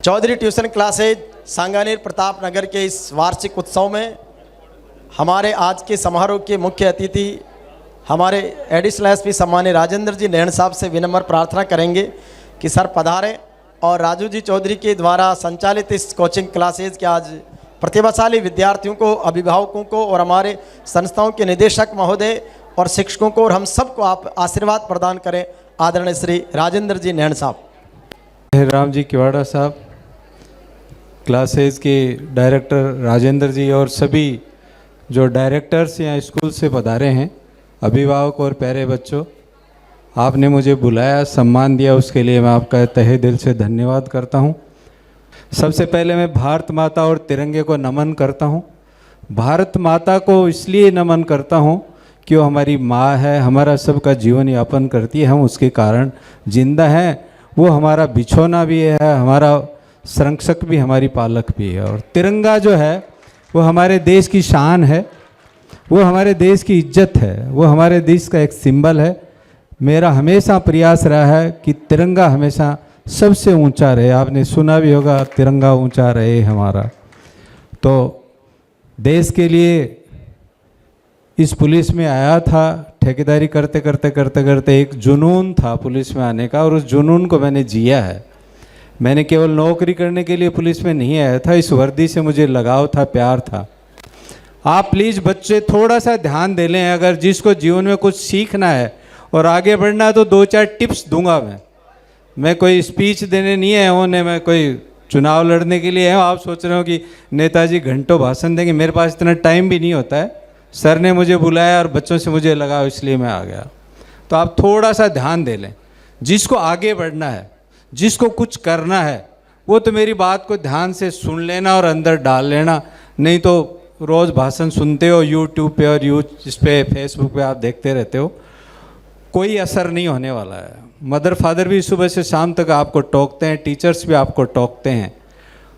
Chaudhary tuition classes Sanganer Pratap Nagar के इस वार्षिक उत्सव में हमारे आज के समारोह के मुख्य अतिथि हमारे एडिशनल एसपी सम्मानित राजेंद्र जी नैन साहब से विनम्र प्रार्थना करेंगे कि सर पधारें और राजू जी चौधरी के द्वारा संचालित इस कोचिंग क्लासेज के आज प्रतिभाशाली विद्यार्थियों को, अभिभावकों को और हमारे संस्थाओं के निदेशक महोदय और शिक्षकों को और हम सबको आप आशीर्वाद प्रदान करें। आदरणीय श्री राजेंद्र जी नैन साहब। राम जी किवाड़ा साहब, क्लासेज के डायरेक्टर राजेंद्र जी और सभी जो डायरेक्टर्स यहाँ स्कूल से पधारे हैं, अभिभावक और प्यारे बच्चों, आपने मुझे बुलाया, सम्मान दिया, उसके लिए मैं आपका तहे दिल से धन्यवाद करता हूँ। सबसे पहले मैं भारत माता और तिरंगे को नमन करता हूँ। भारत माता को इसलिए नमन करता हूँ कि वो हमारी माँ है, हमारा सबका जीवन यापन करती है, हम उसके कारण जिंदा हैं। वो हमारा बिछोना भी है, हमारा संरक्षक भी, हमारी पालक भी है। और तिरंगा जो है वो हमारे देश की शान है, वो हमारे देश की इज्जत है, वो हमारे देश का एक सिंबल है। मेरा हमेशा प्रयास रहा है कि तिरंगा हमेशा सबसे ऊंचा रहे। आपने सुना भी होगा, तिरंगा ऊंचा रहे हमारा। तो देश के लिए इस पुलिस में आया था, ठेकेदारी करते करते करते करते एक जुनून था पुलिस में आने का, और उस जुनून को मैंने जिया है। मैंने केवल नौकरी करने के लिए पुलिस में नहीं आया था, इस वर्दी से मुझे लगाव था, प्यार था। आप प्लीज़ बच्चे थोड़ा सा ध्यान दे लें। अगर जिसको जीवन में कुछ सीखना है और आगे बढ़ना है तो 2-4 टिप्स दूंगा मैं कोई स्पीच देने नहीं आया हूँ, न मैं कोई चुनाव लड़ने के लिए आया हूँ। आप सोच रहे हो कि नेताजी घंटों भाषण देंगे, मेरे पास इतना टाइम भी नहीं होता है। सर ने मुझे बुलाया और बच्चों से मुझे लगा, इसलिए मैं आ गया। तो आप थोड़ा सा ध्यान दे लें। जिसको आगे बढ़ना है, जिसको कुछ करना है, वो तो मेरी बात को ध्यान से सुन लेना और अंदर डाल लेना। नहीं तो रोज़ भाषण सुनते हो यूट्यूब पे और इस पे फेसबुक पे आप देखते रहते हो, कोई असर नहीं होने वाला है। मदर फादर भी सुबह से शाम तक आपको टोकते हैं, टीचर्स भी आपको टोकते हैं।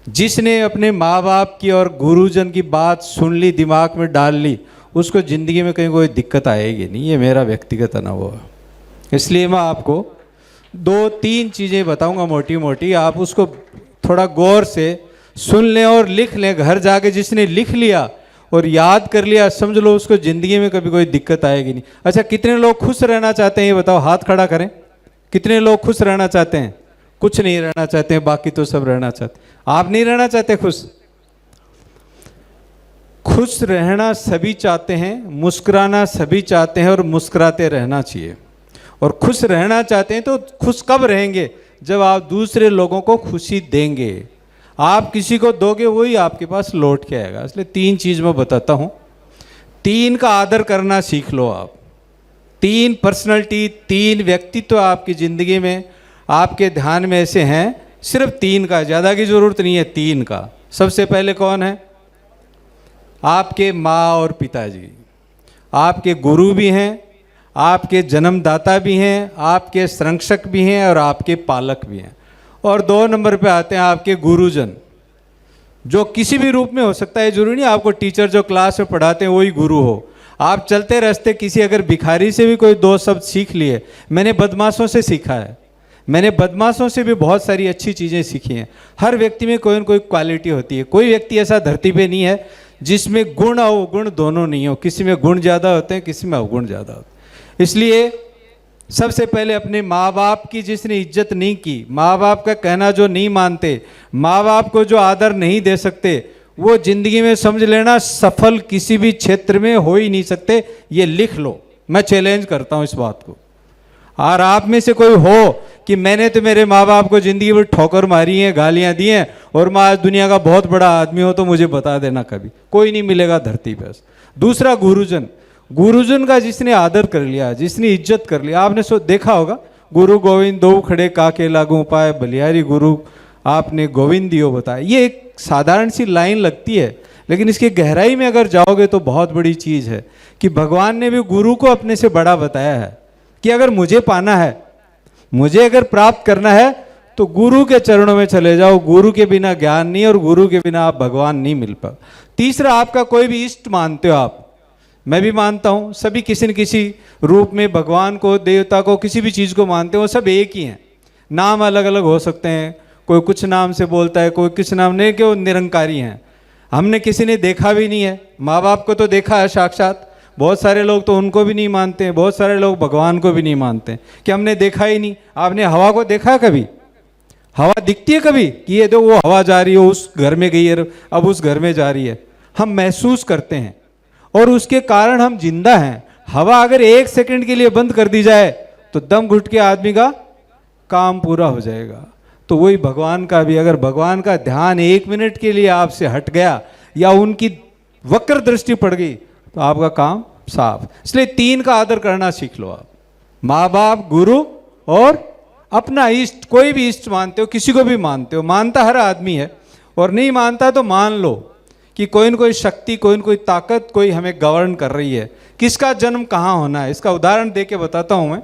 जिसने अपने माँ बाप की और गुरुजन की बात सुन ली, दिमाग में डाल ली, उसको ज़िंदगी में कहीं कोई दिक्कत आएगी नहीं। ये मेरा व्यक्तिगत अनुभव है। इसलिए मैं आपको 2-3 चीज़ें बताऊंगा मोटी मोटी, आप उसको थोड़ा गौर से सुन लें और लिख लें। घर जाके जिसने लिख लिया और याद कर लिया, समझ लो उसको ज़िंदगी में कभी कोई दिक्कत आएगी नहीं। अच्छा, कितने लोग खुश रहना चाहते हैं ये बताओ, हाथ खड़ा करें। कितने लोग खुश रहना चाहते हैं? कुछ नहीं रहना चाहते हैं, बाकी तो सब रहना चाहते हैं। आप नहीं रहना चाहते खुश? खुश रहना सभी चाहते हैं, मुस्कुराना सभी चाहते हैं और मुस्कुराते रहना चाहिए। और खुश रहना चाहते हैं तो खुश कब रहेंगे? जब आप दूसरे लोगों को खुशी देंगे। आप किसी को दोगे, वही आपके पास लौट के आएगा। इसलिए 3 चीज़ मैं बताता हूँ। 3 का आदर करना सीख लो आप। 3 पर्सनैलिटी, 3 व्यक्तित्व आपकी ज़िंदगी में, आपके ध्यान में ऐसे हैं, सिर्फ 3 का, ज़्यादा की ज़रूरत नहीं है, 3 का। सबसे पहले कौन है? आपके माँ और पिताजी। आपके गुरु भी हैं, आपके जन्मदाता भी हैं, आपके संरक्षक भी हैं और आपके पालक भी हैं। और 2 नंबर पे आते हैं आपके गुरुजन, जो किसी भी रूप में हो सकता है। जरूरी नहीं आपको टीचर जो क्लास में पढ़ाते हैं वही गुरु हो। आप चलते रास्ते किसी अगर भिखारी से भी कोई 2 शब्द सीख लिए, मैंने बदमाशों से सीखा है, मैंने बदमाशों से भी बहुत सारी अच्छी चीज़ें सीखी हैं। हर व्यक्ति में कोई न कोई क्वालिटी होती है। कोई व्यक्ति ऐसा धरती पे नहीं है जिसमें गुण और अवगुण दोनों नहीं हो। किसी में गुण ज़्यादा होते हैं, किसी में अवगुण ज़्यादा होते हैं। इसलिए सबसे पहले अपने माँ बाप की जिसने इज्जत नहीं की, माँ बाप का कहना जो नहीं मानते, माँ बाप को जो आदर नहीं दे सकते, वो जिंदगी में समझ लेना सफल किसी भी क्षेत्र में हो ही नहीं सकते। ये लिख लो, मैं चैलेंज करता हूँ इस बात को। और आप में से कोई हो कि मैंने तो मेरे माँ बाप को ज़िंदगी में ठोकर मारी है, गालियाँ दी हैं और मैं आज दुनिया का बहुत बड़ा आदमी हो, तो मुझे बता देना। कभी कोई नहीं मिलेगा धरती पर। दूसरा गुरुजन। गुरुजन का जिसने आदर कर लिया, जिसने इज्जत कर लिया। आपने देखा होगा, गुरु गोविंद दो खड़े काके लागू पाए, बलियारी गुरु आपने गोविंद दियो बताया। ये एक साधारण सी लाइन लगती है, लेकिन इसकी गहराई में अगर जाओगे तो बहुत बड़ी चीज़ है कि भगवान ने भी गुरु को अपने से बड़ा बताया है कि अगर मुझे पाना है, मुझे अगर प्राप्त करना है तो गुरु के चरणों में चले जाओ। गुरु के बिना ज्ञान नहीं और गुरु के बिना आप भगवान नहीं मिल पाओ। तीसरा, आपका कोई भी इष्ट मानते हो आप, मैं भी मानता हूँ, सभी किसी न किसी रूप में भगवान को, देवता को, किसी भी चीज़ को मानते हो, सब एक ही हैं। नाम अलग अलग हो सकते हैं, कोई कुछ नाम से बोलता है, कोई कुछ नाम नहीं, कि वो निरंकारी हैं। हमने किसी ने देखा भी नहीं है, माँ बाप को तो देखा है साक्षात, बहुत सारे लोग तो उनको भी नहीं मानते हैं, बहुत सारे लोग भगवान को भी नहीं मानते कि हमने देखा ही नहीं। आपने हवा को देखा कभी? हवा दिखती है कभी कि ये दो वो हवा जा रही है, उस घर में गई है, अब उस घर में जा रही है? हम महसूस करते हैं और उसके कारण हम जिंदा हैं। हवा अगर 1 सेकंड के लिए बंद कर दी जाए तो दम घुट के आदमी का काम पूरा हो जाएगा। तो वही भगवान का भी, अगर भगवान का ध्यान 1 मिनट के लिए आपसे हट गया या उनकी वक्र दृष्टि पड़ गई तो आपका काम साफ। इसलिए 3 का आदर करना सीख लो आप, माँ बाप, गुरु और अपना इष्ट। कोई भी इष्ट मानते हो, किसी को भी मानते हो, मानता हर आदमी है, और नहीं मानता तो मान लो कि कोई न कोई शक्ति, कोई न कोई ताकत, कोई हमें गवर्न कर रही है। किसका जन्म कहाँ होना है, इसका उदाहरण दे के बताता हूं मैं।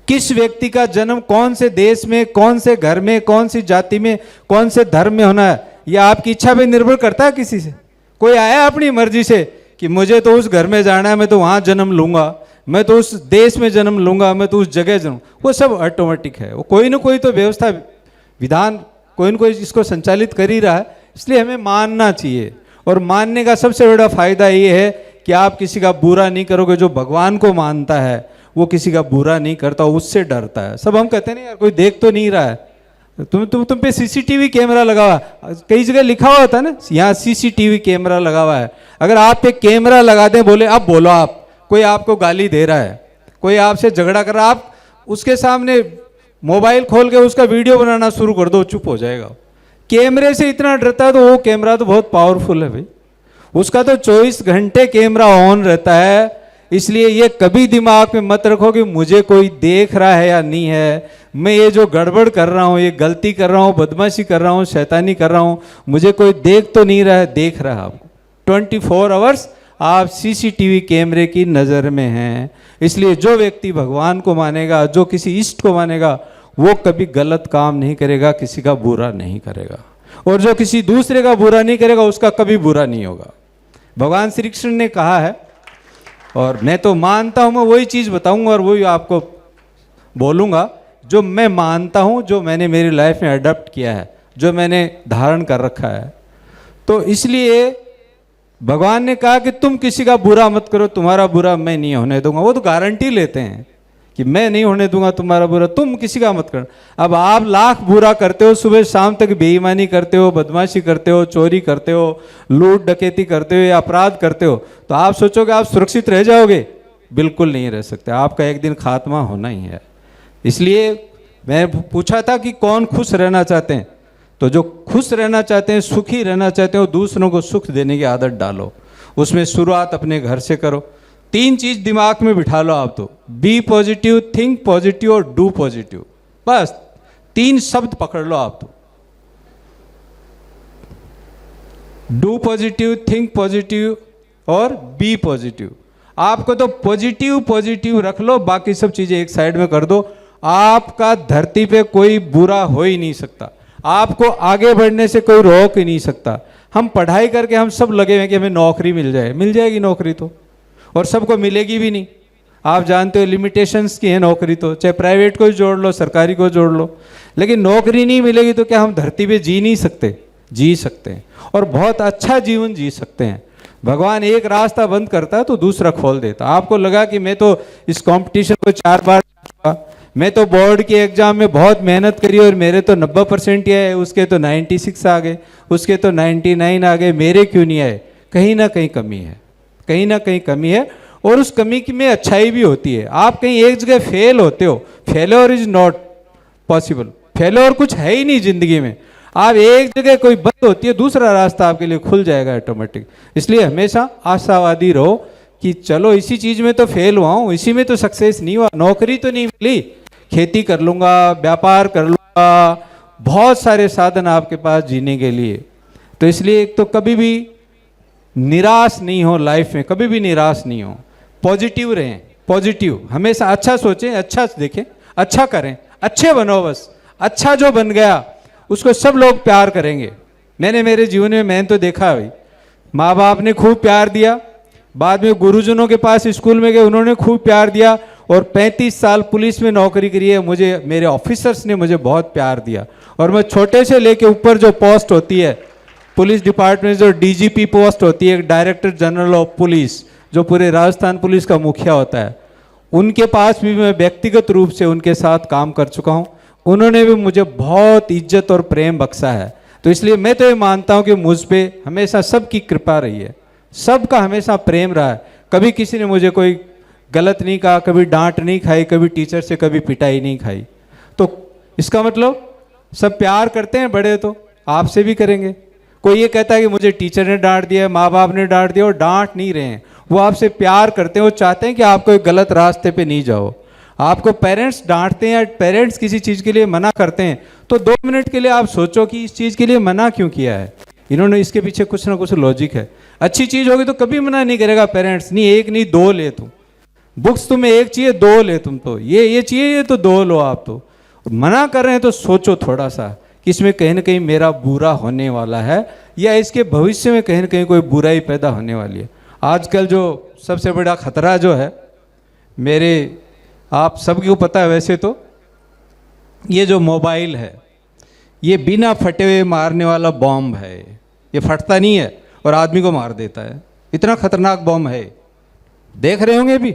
किस व्यक्ति का जन्म कौन से देश में, कौन से घर में, कौन सी जाति में, कौन से धर्म में होना है, यह आपकी इच्छा पे निर्भर करता है किसी से? कोई आया अपनी मर्जी से कि मुझे तो उस घर में जाना है, मैं तो वहां जन्म लूंगा, मैं तो उस देश में जन्म लूंगा, मैं तो उस जगह जन्म, वो सब ऑटोमेटिक है। वो कोई ना कोई तो व्यवस्था, विधान, कोई ना कोई इसको संचालित कर ही रहा है। इसलिए हमें मानना चाहिए, और मानने का सबसे बड़ा फायदा ये है कि आप किसी का बुरा नहीं करोगे। जो भगवान को मानता है वो किसी का बुरा नहीं करता, उससे डरता है। सब हम कहते हैं नहीं यार, कोई देख तो नहीं रहा है, तुम पे सीसीटीवी कैमरा लगा हुआ है, कई जगह लिखा हुआ होता है ना, यहाँ सीसीटीवी कैमरा लगा हुआ है। अगर आप पे कैमरा लगा दें, बोले अब बोलो आप, कोई आपको गाली दे रहा है, कोई आपसे झगड़ा कर रहा है, आप उसके सामने मोबाइल खोल के उसका वीडियो बनाना शुरू कर दो, चुप हो जाएगा। कैमरे से इतना डरता है तो वो कैमरा तो बहुत पावरफुल है भाई, उसका तो 24 घंटे कैमरा ऑन रहता है। इसलिए ये कभी दिमाग में मत रखो कि मुझे कोई देख रहा है या नहीं है, मैं ये जो गड़बड़ कर रहा हूँ, ये गलती कर रहा हूँ, बदमाशी कर रहा हूँ, शैतानी कर रहा हूँ, मुझे कोई देख तो नहीं रहा है। देख रहा है आपको, 24 आवर्स आप सीसीटीवी कैमरे की नज़र में हैं। इसलिए जो व्यक्ति भगवान को मानेगा, जो किसी इष्ट को मानेगा, वो कभी गलत काम नहीं करेगा, किसी का बुरा नहीं करेगा, और जो किसी दूसरे का बुरा नहीं करेगा उसका कभी बुरा नहीं होगा। भगवान श्री कृष्ण ने कहा है, और मैं तो मानता हूं, मैं वही चीज़ बताऊंगा और वही आपको बोलूंगा जो मैं मानता हूं, जो मैंने मेरी लाइफ में अडॉप्ट किया है, जो मैंने धारण कर रखा है। तो इसलिए भगवान ने कहा कि तुम किसी का बुरा मत करो, तुम्हारा बुरा मैं नहीं होने दूंगा। वो तो गारंटी लेते हैं कि मैं नहीं होने दूंगा तुम्हारा बुरा, तुम किसी का मत करना। अब आप लाख बुरा करते हो, सुबह शाम तक बेईमानी करते हो, बदमाशी करते हो, चोरी करते हो, लूट डकैती करते हो या अपराध करते हो, तो आप सोचोगे आप सुरक्षित रह जाओगे? बिल्कुल नहीं रह सकते, आपका एक दिन खात्मा होना ही है। इसलिए मैं पूछा था कि कौन खुश रहना चाहते हैं, तो जो खुश रहना चाहते हैं, सुखी रहना चाहते हो, दूसरों को सुख देने की आदत डालो। उसमें शुरुआत अपने घर से करो। 3 चीज दिमाग में बिठा लो आप तो, बी पॉजिटिव, थिंक पॉजिटिव और डू पॉजिटिव। बस 3 शब्द पकड़ लो आप तो, डू पॉजिटिव, थिंक पॉजिटिव और बी पॉजिटिव। आपको तो पॉजिटिव पॉजिटिव रख लो, बाकी सब चीजें एक साइड में कर दो। आपका धरती पे कोई बुरा हो ही नहीं सकता, आपको आगे बढ़ने से कोई रोक ही नहीं सकता। हम पढ़ाई करके हम सब लगे हुए हैं कि हमें नौकरी मिल जाए, मिल जाएगी नौकरी तो, और सबको मिलेगी भी नहीं। आप जानते हो लिमिटेशंस की है नौकरी तो, चाहे प्राइवेट को जोड़ लो, सरकारी को जोड़ लो, लेकिन नौकरी नहीं मिलेगी तो क्या हम धरती पे जी नहीं सकते? जी सकते हैं, और बहुत अच्छा जीवन जी सकते हैं। भगवान एक रास्ता बंद करता है तो दूसरा खोल देता। आपको लगा कि मैं तो इस कंपटीशन को 4 बार, मैं तो बोर्ड के एग्जाम में बहुत मेहनत करी और मेरे तो 90% ही आए, उसके तो 96 आ गए, उसके तो 99 आ गए, मेरे क्यों नहीं आए? कहीं ना कहीं कमी है, कहीं ना कहीं कमी है, और उस कमी की में अच्छाई भी होती है। आप कहीं एक जगह फेल होते हो, failure is not possible, failure कुछ है ही नहीं जिंदगी में। आप एक जगह कोई बंद होती है, दूसरा रास्ता आपके लिए खुल जाएगा ऑटोमेटिक। इसलिए हमेशा आशावादी रहो कि चलो इसी चीज में तो फेल हुआ हूँ, इसी में तो सक्सेस नहीं हुआ, नौकरी तो नहीं मिली, खेती कर लूंगा, व्यापार कर लूंगा, बहुत सारे साधन आपके पास जीने के लिए। तो इसलिए एक तो कभी भी निराश नहीं हो लाइफ में, कभी भी निराश नहीं हो, पॉजिटिव रहें, पॉजिटिव हमेशा अच्छा सोचें, अच्छा देखें, अच्छा करें, अच्छे बनो। बस अच्छा जो बन गया उसको सब लोग प्यार करेंगे। मैंने मेरे जीवन में मैंने तो देखा भाई, माँ बाप ने खूब प्यार दिया, बाद में गुरुजनों के पास स्कूल में गए, उन्होंने खूब प्यार दिया, और 35 साल पुलिस में नौकरी करी है। मुझे मेरे ऑफिसर्स ने मुझे बहुत प्यार दिया और मैं छोटे से लेके ऊपर जो पोस्ट होती है पुलिस डिपार्टमेंट, जो डीजीपी पोस्ट होती है, डायरेक्टर जनरल ऑफ पुलिस, जो पूरे राजस्थान पुलिस का मुखिया होता है, उनके पास भी मैं व्यक्तिगत रूप से उनके साथ काम कर चुका हूँ। उन्होंने भी मुझे बहुत इज्जत और प्रेम बख्शा है। तो इसलिए मैं तो ये मानता हूँ कि मुझ पे हमेशा सबकी कृपा रही है, सबका हमेशा प्रेम रहा है। कभी किसी ने मुझे कोई गलत नहीं कहा, कभी डांट नहीं खाई, कभी टीचर से कभी पिटाई नहीं खाई। तो इसका मतलब सब प्यार करते हैं, बड़े तो आपसे भी करेंगे। कोई ये कहता है कि मुझे टीचर ने डांट दिया, माँ बाप ने डांट दिया, और डांट नहीं रहे हैं, वो आपसे प्यार करते हैं। वो चाहते हैं कि आप कोई गलत रास्ते पे नहीं जाओ। आपको पेरेंट्स डांटते हैं या पेरेंट्स किसी चीज़ के लिए मना करते हैं तो 2 मिनट के लिए आप सोचो कि इस चीज़ के लिए मना क्यों किया है। इन्होंने इसके पीछे कुछ ना कुछ लॉजिक है। अच्छी चीज़ होगी तो कभी मना नहीं करेगा पेरेंट्स, नहीं एक नहीं 2 ले तुम, बुक्स तुम्हें एक चाहिए 2 ले तुम, तो ये चाहिए ये तो 2 लो आप। तो मना कर रहे हैं तो सोचो थोड़ा सा कि इसमें कहीं ना कहीं मेरा बुरा होने वाला है या इसके भविष्य में कहीं ना कहीं कोई बुराई पैदा होने वाली है। आजकल जो सबसे बड़ा खतरा जो है, मेरे आप सबको पता है वैसे तो, ये जो मोबाइल है ये बिना फटे हुए मारने वाला बॉम्ब है। ये फटता नहीं है और आदमी को मार देता है, इतना खतरनाक बॉम्ब है। देख रहे होंगे अभी,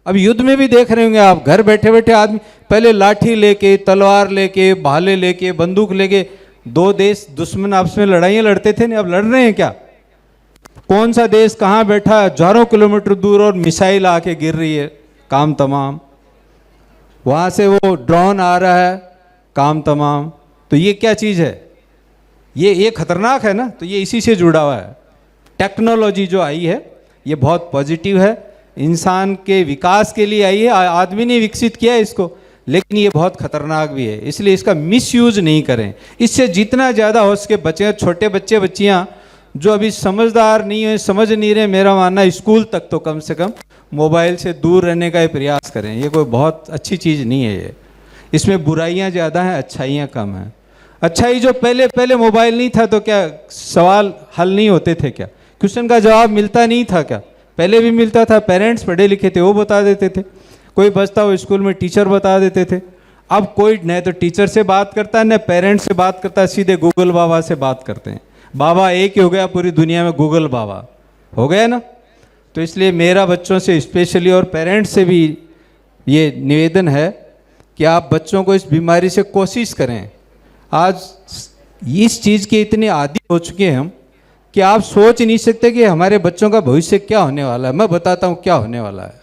अब युद्ध में भी देख रहे होंगे आप, घर बैठे बैठे आदमी पहले लाठी लेके, तलवार लेके, भाले लेके, बंदूक लेके 2 देश दुश्मन आपस में लड़ाइयाँ लड़ते थे ना, अब लड़ रहे हैं क्या? कौन सा देश कहाँ बैठा है हजारों किलोमीटर दूर और मिसाइल आके गिर रही है, काम तमाम। वहाँ से वो ड्रोन आ रहा है, काम तमाम। तो ये क्या चीज़ है? ये खतरनाक है ना। तो ये इसी से जुड़ा हुआ है। टेक्नोलॉजी जो आई है ये बहुत पॉजिटिव है, इंसान के विकास के लिए आई है, आदमी ने विकसित किया है इसको, लेकिन ये बहुत खतरनाक भी है। इसलिए इसका मिसयूज नहीं करें, इससे जितना ज़्यादा हो सके बचें। छोटे बच्चे बच्चियाँ जो अभी समझदार नहीं है, समझ नहीं रहे, मेरा मानना है स्कूल तक तो कम से कम मोबाइल से दूर रहने का ही प्रयास करें। ये कोई बहुत अच्छी चीज़ नहीं है ये, इसमें बुराइयां ज़्यादा हैं, अच्छाइयां कम हैं। अच्छाई जो पहले मोबाइल नहीं था तो क्या सवाल हल नहीं होते थे क्या? क्वेश्चन का जवाब मिलता नहीं था क्या? पहले भी मिलता था, पेरेंट्स पढ़े लिखे थे वो बता देते थे, कोई बचता हो स्कूल में टीचर बता देते थे। अब कोई न तो टीचर से बात करता है न पेरेंट्स से बात करता है, सीधे गूगल बाबा से बात करते हैं। बाबा एक ही हो गया पूरी दुनिया में, गूगल बाबा हो गया ना। तो इसलिए मेरा बच्चों से स्पेशली और पेरेंट्स से भी ये निवेदन है कि आप बच्चों को इस बीमारी से कोशिश करें। आज इस चीज़ के इतने आदी हो चुके हैं हम कि आप सोच नहीं सकते कि हमारे बच्चों का भविष्य क्या होने वाला है। मैं बताता हूँ क्या होने वाला है,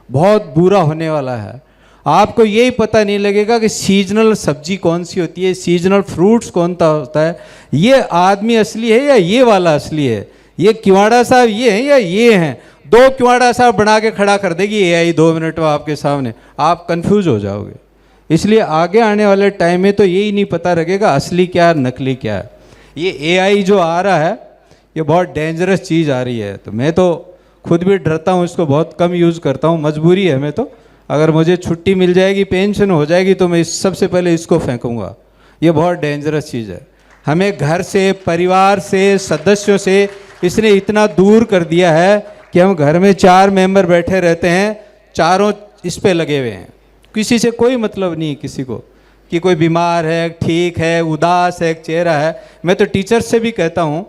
बहुत बुरा होने वाला है। आपको यही पता नहीं लगेगा कि सीजनल सब्जी कौन सी होती है, सीजनल फ्रूट्स कौन सा होता है, ये आदमी असली है या ये वाला असली है, ये किवाड़ा साहब ये हैं या ये हैं। 2 किवाड़ा साहब बना के खड़ा कर देगी एआई 2 मिनट में आपके सामने, आप कंफ्यूज हो जाओगे। इसलिए आगे आने वाले टाइम में तो यही नहीं पता लगेगा असली क्या है नकली क्या है। ये एआई जो आ रहा है ये बहुत डेंजरस चीज़ आ रही है। तो मैं तो खुद भी डरता हूँ, इसको बहुत कम यूज़ करता हूँ, मजबूरी है। मैं तो अगर मुझे छुट्टी मिल जाएगी, पेंशन हो जाएगी, तो मैं सबसे पहले इसको फेंकूँगा। ये बहुत डेंजरस चीज़ है। हमें घर से, परिवार से, सदस्यों से इसने इतना दूर कर दिया है कि हम घर में 4 मेंबर बैठे रहते हैं, चारों इस पे लगे हुए हैं, किसी से कोई मतलब नहीं किसी को कि कोई बीमार है, ठीक है, उदास है, एक चेहरा है। मैं तो टीचर से भी कहता हूँ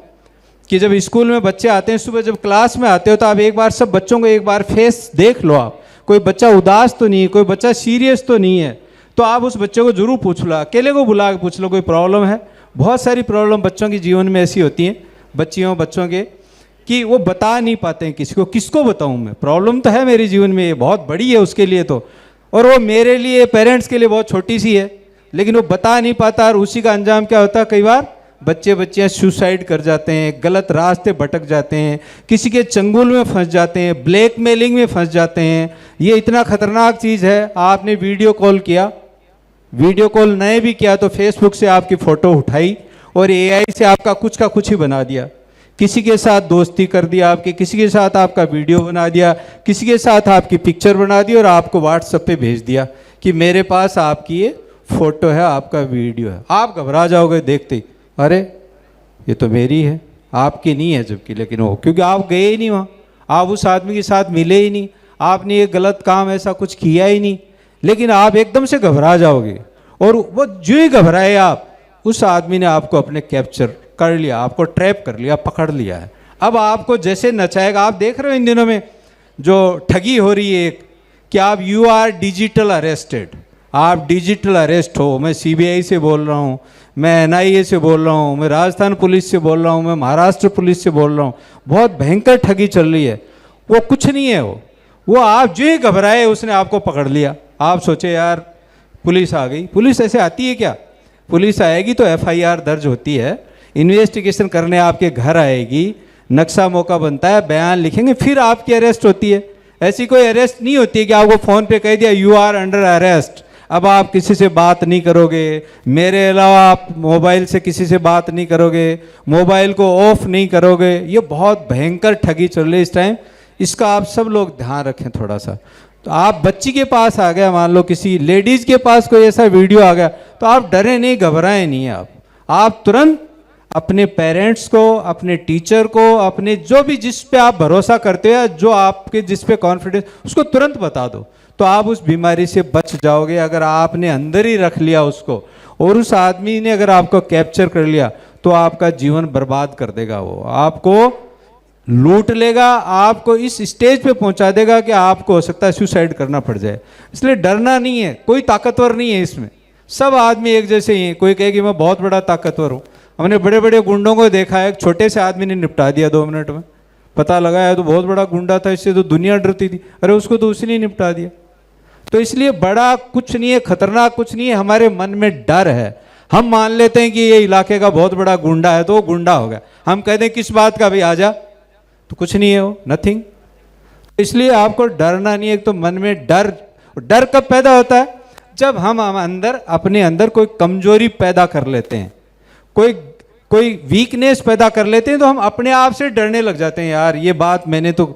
कि जब स्कूल में बच्चे आते हैं, सुबह जब क्लास में आते हो तो आप एक बार सब बच्चों को एक बार फेस देख लो, आप कोई बच्चा उदास तो नहीं है, कोई बच्चा सीरियस तो नहीं है, तो आप उस बच्चे को जरूर पूछ लो, अकेले को बुला के पूछ लो कोई प्रॉब्लम है। बहुत सारी प्रॉब्लम बच्चों के जीवन में ऐसी होती हैं, बच्चियों बच्चों के, कि वो बता नहीं पाते हैं किसी को। किसको बताऊं मैं? प्रॉब्लम तो है मेरे जीवन में, ये बहुत बड़ी है उसके लिए तो, और वो मेरे लिए, पेरेंट्स के लिए बहुत छोटी सी है, लेकिन वो बता नहीं पाता। और उसी का अंजाम क्या होता है, कई बार बच्चे बच्चियाँ सुसाइड कर जाते हैं, गलत रास्ते भटक जाते हैं, किसी के चंगुल में फंस जाते हैं, ब्लैकमेलिंग में फंस जाते हैं। ये इतना खतरनाक चीज़ है। आपने वीडियो कॉल किया, वीडियो कॉल नहीं भी किया तो फेसबुक से आपकी फ़ोटो उठाई और एआई से आपका कुछ का कुछ ही बना दिया, किसी के साथ दोस्ती कर दिया आपके, किसी के साथ आपका वीडियो बना दिया, किसी के साथ आपकी पिक्चर बना दी और आपको व्हाट्सएप पे भेज दिया कि मेरे पास आपकी ये फ़ोटो है, आपका वीडियो है। आप घबरा जाओगे देखते ही, अरे ये तो मेरी है, आपकी नहीं है जबकि, लेकिन वो क्योंकि आप गए ही नहीं वहाँ, आप उस आदमी के साथ मिले ही नहीं, आपने ये गलत काम ऐसा कुछ किया ही नहीं, लेकिन आप एकदम से घबरा जाओगे और वो जो ही घबराए आप, उस आदमी ने आपको अपने कैप्चर कर लिया, आपको ट्रैप कर लिया, पकड़ लिया है। अब आपको जैसे नचाएगा, आप देख रहे हो इन दिनों में जो ठगी हो रही है कि आप यू आर डिजिटल अरेस्टेड, आप डिजिटल अरेस्ट हो। मैं सीबीआई से बोल रहा हूँ, मैं एनआईए से बोल रहा हूँ, मैं राजस्थान पुलिस से बोल रहा हूँ, मैं महाराष्ट्र पुलिस से बोल रहा हूँ, बहुत भयंकर ठगी चल रही है। वो कुछ नहीं है, वो आप जो ही घबराए उसने आपको पकड़ लिया। आप सोचे यार पुलिस आ गई, पुलिस ऐसे आती है क्या? पुलिस आएगी तो एफआईआर दर्ज होती है, इन्वेस्टिगेशन करने आपके घर आएगी, नक्शा मौका बनता है, बयान लिखेंगे, फिर आपकी अरेस्ट होती है। ऐसी कोई अरेस्ट नहीं होती है कि आपको फ़ोन पे कह दिया यू आर अंडर अरेस्ट, अब आप किसी से बात नहीं करोगे, मेरे अलावा आप मोबाइल से किसी से बात नहीं करोगे, मोबाइल को ऑफ नहीं करोगे। ये बहुत भयंकर ठगी चल रही है इस टाइम, इसका आप सब लोग ध्यान रखें थोड़ा सा। तो आप बच्ची के पास आ गया, मान लो किसी लेडीज़ के पास कोई ऐसा वीडियो आ गया, तो आप डरे नहीं, घबराएं नहीं। आप तुरंत अपने पेरेंट्स को, अपने टीचर को, अपने जो भी जिस पे आप भरोसा करते हो, जो आपके जिस पे कॉन्फिडेंस, उसको तुरंत बता दो, तो आप उस बीमारी से बच जाओगे। अगर आपने अंदर ही रख लिया उसको और उस आदमी ने अगर आपको कैप्चर कर लिया तो आपका जीवन बर्बाद कर देगा, वो आपको लूट लेगा, आपको इस स्टेज पे पहुंचा देगा कि आपको हो सकता है सुसाइड करना पड़ जाए। इसलिए डरना नहीं है, कोई ताकतवर नहीं है इसमें, सब आदमी एक जैसे ही हैं। कोई कहे कि मैं बहुत बड़ा ताकतवर हूँ, हमने बड़े बड़े गुंडों को देखा है, एक छोटे से आदमी ने निपटा दिया 2 मिनट में, पता लगाया तो बहुत बड़ा गुंडा था, इससे तो दुनिया डरती थी, अरे उसको तो उसी ने निपटा दिया। तो इसलिए बड़ा कुछ नहीं है, खतरनाक कुछ नहीं है, हमारे मन में डर है। हम मान लेते हैं कि ये इलाके का बहुत बड़ा गुंडा है तो वो गुंडा हो गया, हम कहते हैं किस बात का, भाई आजा, तो कुछ नहीं है वो, नथिंग। इसलिए आपको डरना नहीं है। एक तो मन में डर कब पैदा होता है? जब हम अंदर अपने अंदर कोई कमजोरी पैदा कर लेते हैं, कोई वीकनेस पैदा कर लेते हैं, तो हम अपने आप से डरने लग जाते हैं। यार ये बात मैंने तो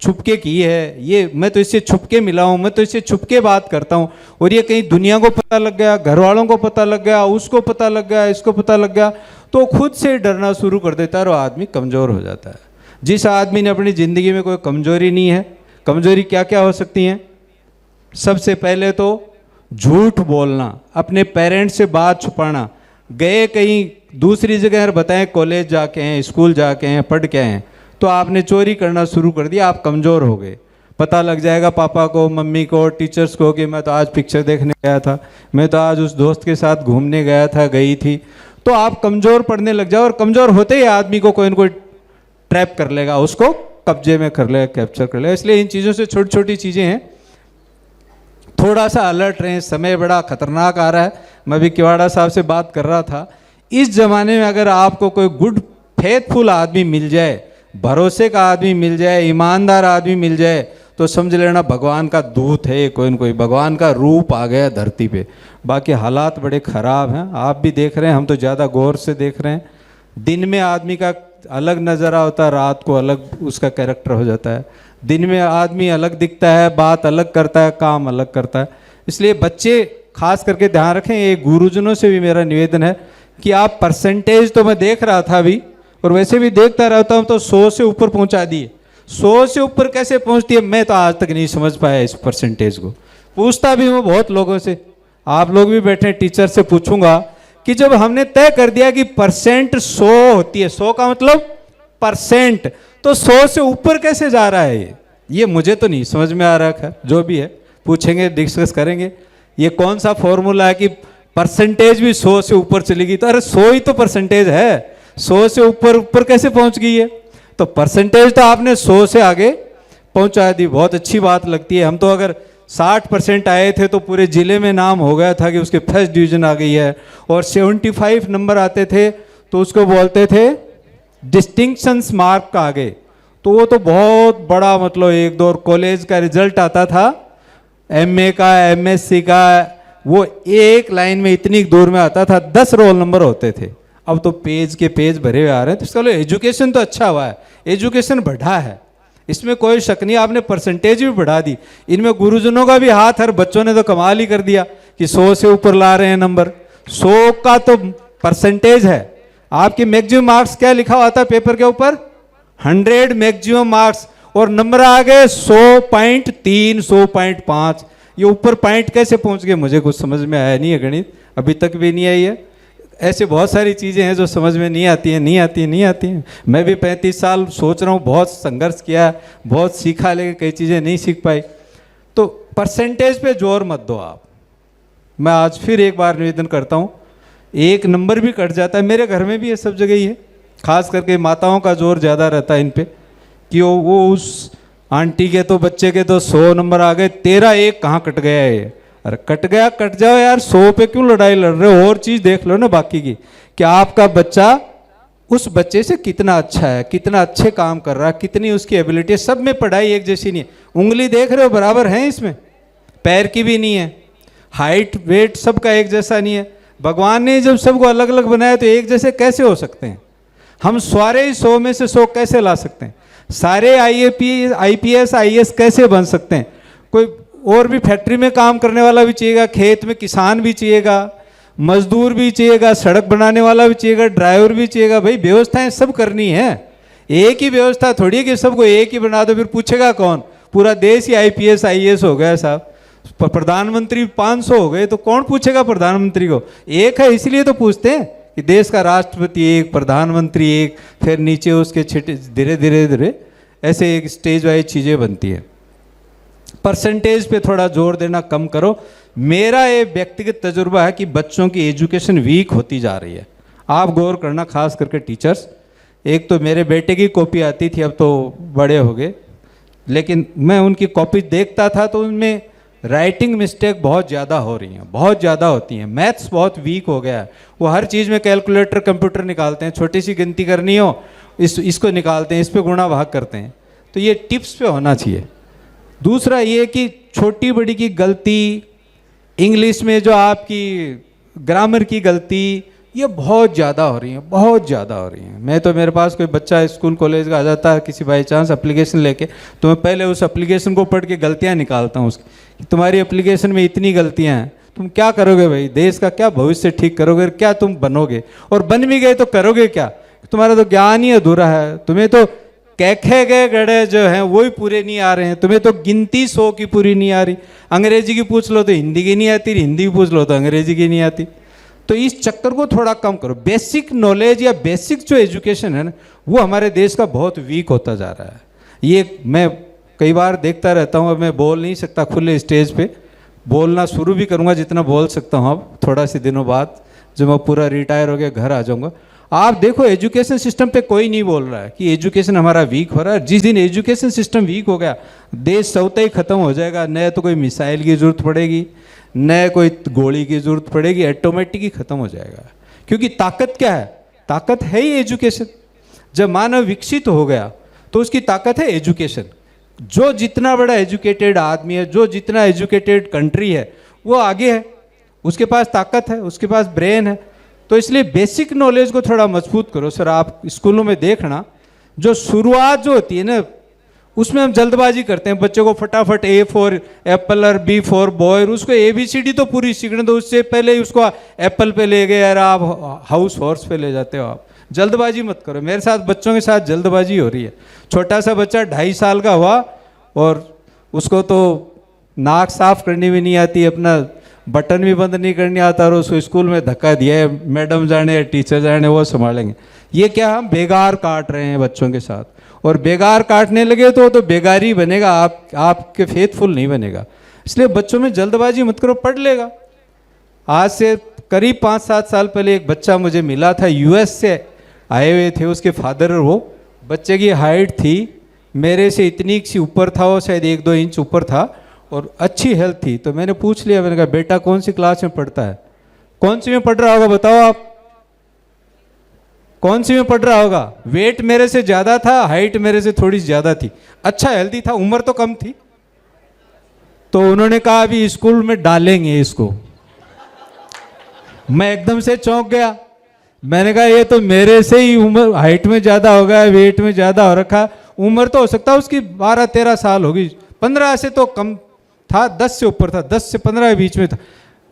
छुपके की है, ये मैं तो इससे छुपके मिला हूँ, मैं तो इससे छुपके बात करता हूँ, और ये कहीं दुनिया को पता लग गया, घर वालों को पता लग गया, उसको पता लग गया, इसको पता लग गया, तो खुद से डरना शुरू कर देता है और आदमी कमज़ोर हो जाता है। जिस आदमी ने अपनी ज़िंदगी में कोई कमज़ोरी नहीं है, कमज़ोरी क्या क्या हो सकती हैं? सबसे पहले तो झूठ बोलना, अपने पेरेंट्स से बात छुपाना, गए कहीं दूसरी जगह बताएं कॉलेज जाके हैं, स्कूल जाके हैं, पढ़ के हैं, तो आपने चोरी करना शुरू कर दिया, आप कमज़ोर हो गए। पता लग जाएगा पापा को, मम्मी को, टीचर्स को कि मैं तो आज पिक्चर देखने गया था, मैं तो आज उस दोस्त के साथ घूमने गया था, गई थी, तो आप कमज़ोर पड़ने लग जाओ। और कमज़ोर होते ही आदमी को कोई न कोई ट्रैप कर लेगा, उसको कब्जे में कर लेगा, कैप्चर कर लेगा। इसलिए इन चीज़ों से छोटी छोटी चीज़ें हैं, थोड़ा सा अलर्ट रहें। समय बड़ा खतरनाक आ रहा है। मैं भी किवाड़ा साहब से बात कर रहा था, इस ज़माने में अगर आपको कोई गुड फेथफुल आदमी मिल जाए, भरोसे का आदमी मिल जाए, ईमानदार आदमी मिल जाए, तो समझ लेना भगवान का दूत है, कोई न कोई भगवान का रूप आ गया धरती पे। बाकी हालात बड़े ख़राब हैं, आप भी देख रहे हैं, हम तो ज़्यादा गौर से देख रहे हैं। दिन में आदमी का अलग नज़ारा होता है, रात को अलग उसका कैरेक्टर हो जाता है। दिन में आदमी अलग दिखता है, बात अलग करता है, काम अलग करता है। इसलिए बच्चे खास करके ध्यान रखें। ये गुरुजनों से भी मेरा निवेदन है कि आप परसेंटेज, तो मैं देख रहा था अभी और वैसे भी देखता रहता हूँ, तो 100 से ऊपर पहुँचा दिए। 100 से ऊपर कैसे पहुँचती है, मैं तो आज तक नहीं समझ पाया इस परसेंटेज को। पूछता भी हूँ बहुत लोगों से, आप लोग भी बैठे, टीचर से पूछूंगा कि जब हमने तय कर दिया कि परसेंट 100 होती है, 100 का मतलब परसेंट, तो 100 से ऊपर कैसे जा रहा है ये मुझे तो नहीं समझ में आ रहा है। जो भी है पूछेंगे, डिस्कस करेंगे, ये कौन सा फॉर्मूला है कि परसेंटेज भी 100 से ऊपर चलेगी। तो अरे 100 ही तो परसेंटेज है, 100 से ऊपर कैसे पहुंच गई है? तो परसेंटेज तो आपने 100 से आगे पहुंचा दी, बहुत अच्छी बात लगती है। हम तो अगर 60% आए थे तो पूरे ज़िले में नाम हो गया था कि उसके फर्स्ट डिवीज़न आ गई है, और 75 नंबर आते थे तो उसको बोलते थे डिस्टिंक्शंस मार्क का आगे, तो वो तो बहुत बड़ा मतलब 1-2 कॉलेज का रिजल्ट आता था, MA का, MSc का, वो एक लाइन में इतनी दूर में आता था, 10 रोल नंबर होते थे। अब तो पेज के पेज भरे हुए आ रहे हैं। तो इसका मतलब एजुकेशन तो अच्छा हुआ है, एजुकेशन बढ़ा है, इसमें कोई शक नहीं। आपने परसेंटेज भी बढ़ा दी, इनमें गुरुजनों का भी हाथ है। बच्चों ने तो कमाल ही कर दिया कि 100 से ऊपर ला रहे हैं नंबर। 100 का तो परसेंटेज है। आपके मैक्सिमम मार्क्स क्या लिखा हुआ था पेपर के ऊपर? 100 मैक्सिमम मार्क्स, और नंबर आ गए 100.3, 100.5। ये ऊपर पॉइंट कैसे पहुंच गए मुझे कुछ समझ में आया नहीं है, गणित अभी तक भी नहीं आई है। ऐसे बहुत सारी चीज़ें हैं जो समझ में नहीं आती हैं। मैं भी 35 साल सोच रहा हूँ, बहुत संघर्ष किया, बहुत सीखा, लेकिन कई चीज़ें नहीं सीख पाई। तो परसेंटेज पे जोर मत दो आप। मैं आज फिर एक बार निवेदन करता हूँ, एक नंबर भी कट जाता है, मेरे घर में भी ये सब जगह ही है, खास करके माताओं का जोर ज़्यादा रहता है इन पे कि वो उस आंटी के तो बच्चे के तो 100 नंबर आ गए, तेरा एक कहाँ कट गया है। अरे कट गया कट जाओ यार, 100 पे क्यों लड़ाई लड़ रहे हो, और चीज़ देख लो ना बाकी की, कि आपका बच्चा उस बच्चे से कितना अच्छा है, कितना अच्छे काम कर रहा है, कितनी उसकी एबिलिटी है। सब में पढ़ाई एक जैसी नहीं है, उंगली देख रहे हो बराबर है इसमें, पैर की भी नहीं है, हाइट वेट सबका एक जैसा नहीं है। भगवान ने जब सबको अलग अलग बनाया तो एक जैसे कैसे हो सकते हैं? हम सारे 100 में से 100 कैसे ला सकते हैं? सारे IPS IAS कैसे बन सकते हैं? कोई और भी फैक्ट्री में काम करने वाला भी चाहिएगा, खेत में किसान भी चाहिएगा, मजदूर भी चाहिएगा, सड़क बनाने वाला भी चाहिएगा, ड्राइवर भी चाहिएगा। भाई व्यवस्थाएं सब करनी है, एक ही व्यवस्था थोड़ी है कि सबको एक ही बना दो, फिर पूछेगा कौन? पूरा देश ही IPS IAS हो गया साहब, प्रधानमंत्री 500 हो गए तो कौन पूछेगा प्रधानमंत्री को? एक है इसलिए तो पूछते हैं कि देश का राष्ट्रपति एक, प्रधानमंत्री एक, फिर नीचे उसके छिटे धीरे धीरे ऐसे एक स्टेज वाइज चीज़ें बनती है। परसेंटेज पे थोड़ा जोर देना कम करो। मेरा ये व्यक्तिगत तजुर्बा है कि बच्चों की एजुकेशन वीक होती जा रही है। आप गौर करना, खास करके टीचर्स। एक तो मेरे बेटे की कॉपी आती थी, अब तो बड़े हो गए, लेकिन मैं उनकी कॉपी देखता था तो उनमें राइटिंग मिस्टेक बहुत ज़्यादा हो रही हैं, बहुत ज़्यादा होती हैं। मैथ्स बहुत वीक हो गया है, वो हर चीज़ में कैलकुलेटर कंप्यूटर निकालते हैं, छोटी सी गिनती करनी हो इसको निकालते हैं, इस पे गुणा भाग करते हैं। तो ये टिप्स पे होना चाहिए। दूसरा ये कि छोटी बड़ी की गलती, इंग्लिश में जो आपकी ग्रामर की गलती, ये बहुत ज़्यादा हो रही हैं, बहुत ज़्यादा हो रही हैं। मैं तो, मेरे पास कोई बच्चा स्कूल कॉलेज का आ जाता है किसी बाई चांस एप्लीकेशन लेके, तो मैं पहले उस एप्लीकेशन को पढ़ के गलतियाँ निकालता हूँ उसकी। तुम्हारी एप्लीकेशन में इतनी गलतियाँ हैं, तुम क्या करोगे भाई? देश का क्या भविष्य ठीक करोगे? क्या तुम बनोगे? और बन भी गए तो करोगे क्या? तुम्हारा तो ज्ञान ही अधूरा है। तुम्हें तो कैखे गए गड़े जो हैं वो ही पूरे नहीं आ रहे हैं। तुम्हें तो गिनती 100 की पूरी नहीं आ रही। अंग्रेजी की पूछ लो तो हिंदी की नहीं आती, हिंदी की पूछ लो तो अंग्रेजी की नहीं आती। तो इस चक्कर को थोड़ा कम करो। बेसिक नॉलेज या बेसिक जो एजुकेशन है ना, वो हमारे देश का बहुत वीक होता जा रहा है। ये मैं कई बार देखता रहता हूँ। अब मैं बोल नहीं सकता खुले स्टेज पे, बोलना शुरू भी करूँगा जितना बोल सकता हूँ अब थोड़ा से दिनों बाद, जब मैं पूरा रिटायर हो गया घर आ जाऊँगा। आप देखो एजुकेशन सिस्टम पे कोई नहीं बोल रहा है कि एजुकेशन हमारा वीक हो रहा है। जिस दिन एजुकेशन सिस्टम वीक हो गया, देश स्वतः ही खत्म हो जाएगा। न तो कोई मिसाइल की जरूरत पड़ेगी, न कोई गोली की जरूरत पड़ेगी, ऑटोमेटिक ही खत्म हो जाएगा। क्योंकि ताकत क्या है? ताकत है ही एजुकेशन। जब मानव विकसित हो गया तो उसकी ताकत है एजुकेशन। जो जितना बड़ा एजुकेटेड आदमी है, जो जितना एजुकेटेड कंट्री है, वो आगे है, उसके पास ताकत है, उसके पास ब्रेन है। तो इसलिए बेसिक नॉलेज को थोड़ा मजबूत करो। सर आप स्कूलों में देखना, जो शुरुआत जो होती है ना, उसमें हम जल्दबाजी करते हैं। बच्चों को फटाफट A फॉर एप्पल और B फॉर बॉय, उसको ABCD तो पूरी सीखने दो, उससे पहले ही उसको एप्पल पे ले गए यार, आप हाउस हॉर्स पे ले जाते हो। आप जल्दबाजी मत करो। मेरे साथ बच्चों के साथ जल्दबाजी हो रही है। छोटा सा बच्चा 2.5 साल का हुआ और उसको तो नाक साफ करनी भी नहीं आती, अपना बटन भी बंद नहीं करनी आता, और उसको स्कूल में धक्का दिया है, मैडम जाने या टीचर जाने वो संभालेंगे। ये क्या हम बेगार काट रहे हैं बच्चों के साथ, और बेगार काटने लगे तो बेगारी बनेगा, आपके फेथफुल नहीं बनेगा। इसलिए बच्चों में जल्दबाजी मत करो, पढ़ लेगा। आज से करीब 5-7 साल पहले एक बच्चा मुझे मिला था, US से आए हुए थे उसके फादर। वो बच्चे की हाइट थी मेरे से इतनी सी ऊपर था, वो शायद 1-2 इंच ऊपर था, और अच्छी हेल्थ थी। तो मैंने पूछ लिया, मैंने कहा बेटा कौन सी क्लास में पढ़ता है? कौन सी में पढ़ रहा होगा बताओ आप? कौन सी में पढ़ रहा होगा? वेट मेरे से ज़्यादा था, हाइट मेरे से थोड़ी ज़्यादा थी, अच्छा हेल्दी था, उम्र तो कम थी। तो उन्होंने कहा अभी स्कूल में डालेंगे इसको। मैं एकदम से चौंक गया। मैंने कहा ये तो मेरे से ही उम्र, हाइट में ज़्यादा हो गया, वेट में ज़्यादा हो रखा। उम्र तो हो सकता है उसकी 12-13 साल होगी, 15 से तो कम था, 10 से ऊपर था, 10 से 15 के बीच में था।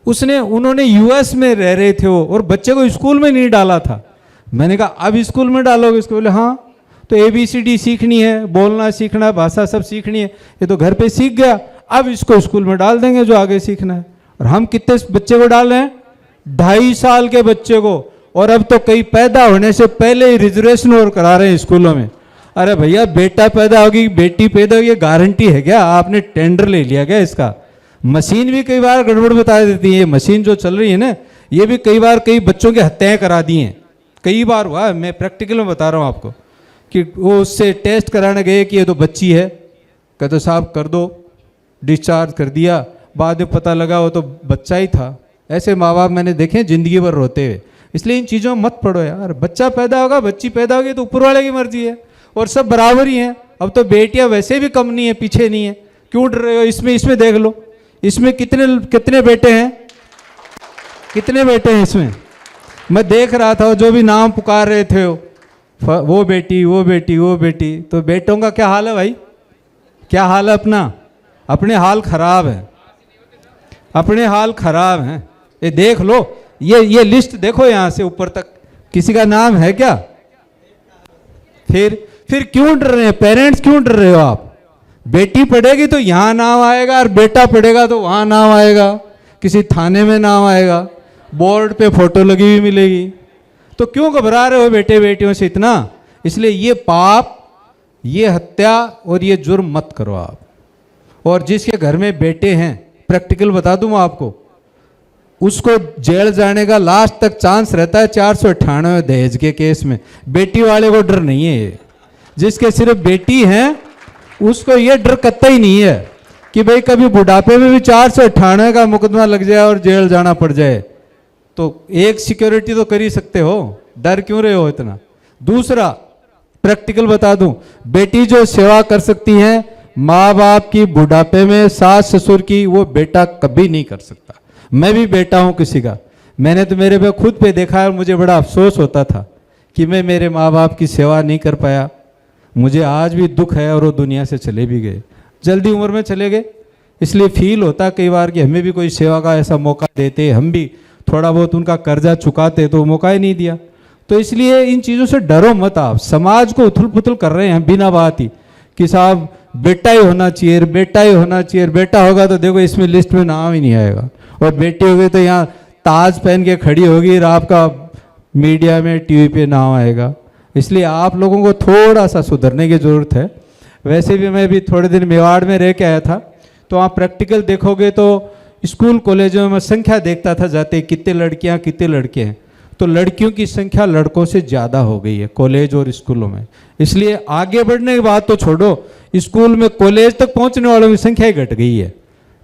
उन्होंने US में रह रहे थे वो, और बच्चे को स्कूल में नहीं डाला था। मैंने कहा अब स्कूल में डालोगे इसको? बोले हाँ। तो ABCD सीखनी है, बोलना सीखना, भाषा सब सीखनी है, ये तो घर पे सीख गया, अब इसको स्कूल में डाल देंगे जो आगे सीखना है। और हम कितने बच्चे को डाल रहे हैं? 2.5 साल के बच्चे को, और अब तो कई पैदा होने से पहले ही रिजर्वेशन और करा रहे हैं स्कूलों में। अरे भैया, बेटा पैदा होगी, बेटी पैदा होगी, गारंटी है क्या? आपने टेंडर ले लिया क्या इसका? मशीन भी कई बार गड़बड़ बता देती है। ये मशीन जो चल रही है ना, ये भी कई बार कई बच्चों की हत्याएं करा दी हैं। कई बार हुआ है, मैं प्रैक्टिकल में बता रहा हूँ आपको, कि वो उससे टेस्ट कराने गए कि ये तो बच्ची है, कहते साहब कर दो, डिस्चार्ज कर दिया, बाद में पता लगा वो तो बच्चा ही था। ऐसे माँ बाप मैंने देखे ज़िंदगी भर रोते हुए। इसलिए इन चीज़ों में मत पड़ो यार। बच्चा पैदा होगा, बच्ची पैदा होगी, तो ऊपर वाले की मर्जी है, और सब बराबर ही हैं। अब तो बेटियां वैसे भी कम नहीं है, पीछे नहीं है, क्यों डर रहे हो? इसमें देख लो, इसमें कितने बेटे हैं, कितने बेटे हैं इसमें? मैं देख रहा था जो भी नाम पुकार रहे थे, वो बेटी, वो बेटी, वो बेटी। तो बेटों का क्या हाल है भाई? क्या हाल है अपना? अपने हाल खराब है, अपने हाल खराब हैं। ये देख लो, ये लिस्ट देखो यहाँ से ऊपर तक, किसी का नाम है क्या? फिर क्यों डर रहे हैं पेरेंट्स? क्यों डर रहे हो आप? बेटी पढ़ेगी तो यहाँ नाम आएगा, और बेटा पढ़ेगा तो वहाँ नाम आएगा, किसी थाने में नाम आएगा, बोर्ड पे फोटो लगी हुई मिलेगी। तो क्यों घबरा रहे हो बेटे बेटियों से इतना? इसलिए ये पाप, ये हत्या और ये जुर्म मत करो आप। और जिसके घर में बेटे हैं, प्रैक्टिकल बता दूँ आपको, उसको जेल जाने का लास्ट तक चांस रहता है 498 दहेज के केस में। बेटी वाले को डर नहीं है ये। जिसके सिर्फ बेटी है उसको ये डर कतई नहीं है कि भाई कभी बुढ़ापे में भी 498 का मुकदमा लग जाए और जेल जाना पड़ जाए। तो एक सिक्योरिटी तो कर ही सकते हो, डर क्यों रहे हो इतना? दूसरा प्रैक्टिकल बता दूं, बेटी जो सेवा कर सकती है माँ बाप की बुढ़ापे में, सास ससुर की, वो बेटा कभी नहीं कर सकता। मैं भी बेटा हूं किसी का, मैंने तो मेरे पे खुद पे देखा है, और मुझे बड़ा अफसोस होता था कि मैं मेरे माँ बाप की सेवा नहीं कर पाया। मुझे आज भी दुख है, और वो दुनिया से चले भी गए, जल्दी उम्र में चले गए। इसलिए फील होता कई बार कि हमें भी कोई सेवा का ऐसा मौका देते, हम भी थोड़ा बहुत उनका कर्जा चुकाते, तो मौका ही नहीं दिया। तो इसलिए इन चीज़ों से डरो मत आप। समाज को उथल पुथल कर रहे हैं बिना बात ही कि साहब बेटा ही होना चाहिए, बेटा ही होना चाहिए, बेटा होगा तो देखो इसमें लिस्ट में नाम ही नहीं आएगा, और बेटी हो गई तो यहाँ ताज पहन के खड़ी होगी और आपका मीडिया में टीवी पे नाम आएगा। इसलिए आप लोगों को थोड़ा सा सुधरने की ज़रूरत है। वैसे भी मैं भी थोड़े दिन मेवाड़ में रह के आया था, तो आप प्रैक्टिकल देखोगे तो स्कूल कॉलेजों में संख्या देखता था जाते, कितने लड़कियां कितने लड़के हैं, तो लड़कियों की संख्या लड़कों से ज़्यादा हो गई है कॉलेज और स्कूलों में। इसलिए आगे बढ़ने की बात तो छोड़ो, स्कूल में कॉलेज तक पहुंचने वालों की संख्या ही घट गई है।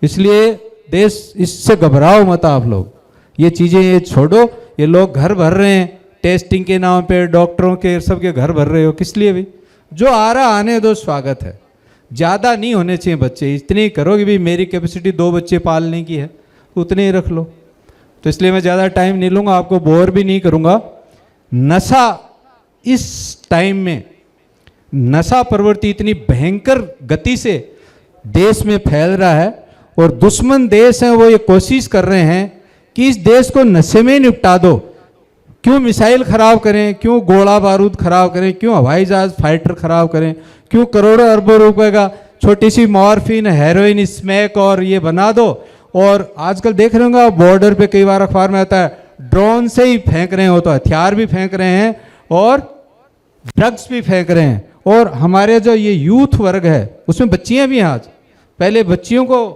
इसलिए देश, इससे घबराओ मत आप लोग, ये चीज़ें ये छोड़ो। ये लोग घर भर रहे हैं टेस्टिंग के नाम पे, डॉक्टरों के सबके घर भर रहे हो, किस लिए भी? जो आ रहा आने दो, स्वागत है। ज़्यादा नहीं होने चाहिए बच्चे, इतने ही करो कि भाई मेरी कैपेसिटी 2 बच्चे पालने की है, उतने ही रख लो। तो इसलिए मैं ज़्यादा टाइम नहीं लूँगा, आपको बोर भी नहीं करूँगा। नशा इस टाइम में, नशा प्रवृत्ति इतनी भयंकर गति से देश में फैल रहा है, और दुश्मन देश हैं वो ये कोशिश कर रहे हैं कि इस देश को नशे में निपटा दो। क्यों मिसाइल खराब करें, क्यों गोला बारूद खराब करें, क्यों हवाई जहाज फाइटर खराब करें, क्यों करोड़ों अरबों रुपए का छोटी सी मॉर्फिन, हेरोइन, स्मैक और ये बना दो। और आजकल देख रहे होंगे बॉर्डर पे कई बार अखबार में आता है ड्रोन से ही फेंक रहे हो, तो हथियार भी फेंक रहे हैं और ड्रग्स भी फेंक रहे हैं। और हमारे जो ये यूथ वर्ग है उसमें बच्चियां भी हैं। आज पहले बच्चियों को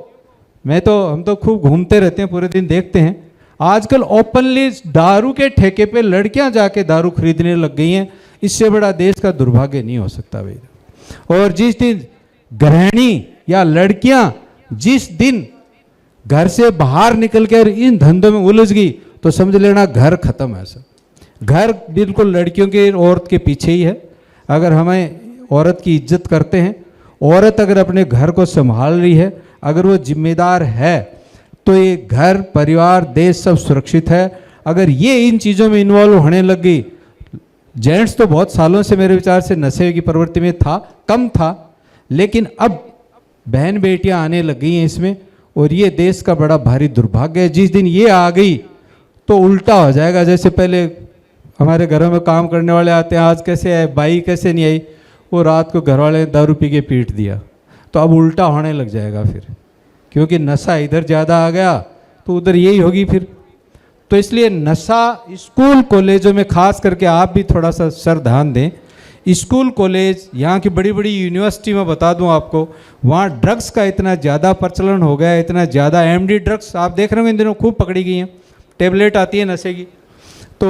हम तो खूब घूमते रहते हैं, पूरे दिन देखते हैं। आजकल ओपनली दारू के ठेके पे लड़कियां जाके दारू खरीदने लग गई हैं। इससे बड़ा देश का दुर्भाग्य नहीं हो सकता भाई। और जिस दिन गृहिणी या लड़कियां जिस दिन घर से बाहर निकल कर इन धंधों में उलझ गई, तो समझ लेना घर खत्म है सब। घर बिल्कुल लड़कियों के, औरत के पीछे ही है। अगर हमें औरत की इज्जत करते हैं, औरत अगर अपने घर को संभाल रही है, अगर वो जिम्मेदार है, तो ये घर, परिवार, देश सब सुरक्षित है। अगर ये इन चीज़ों में इन्वॉल्व होने लग गई, जेंट्स तो बहुत सालों से मेरे विचार से नशे की प्रवृत्ति में था, कम था, लेकिन अब बहन बेटियां आने लग गई हैं इसमें, और ये देश का बड़ा भारी दुर्भाग्य है। जिस दिन ये आ गई तो उल्टा हो जाएगा। जैसे पहले हमारे घरों में काम करने वाले आते हैं, आज कैसे आए, बाई कैसे नहीं आई, वो रात को घर वाले दारू पी के पीट दिया, तो अब उल्टा होने लग जाएगा फिर, क्योंकि नशा इधर ज़्यादा आ गया तो उधर यही होगी फिर। तो इसलिए नशा स्कूल कॉलेजों में खास करके आप भी थोड़ा सा सर ध्यान दें। स्कूल कॉलेज, यहाँ की बड़ी बड़ी यूनिवर्सिटी में बता दूँ आपको, वहाँ ड्रग्स का इतना ज़्यादा प्रचलन हो गया है, इतना ज़्यादा एमडी ड्रग्स आप देख रहे हो इन दिनों खूब पकड़ी गई हैं, टेबलेट आती है नशे की, तो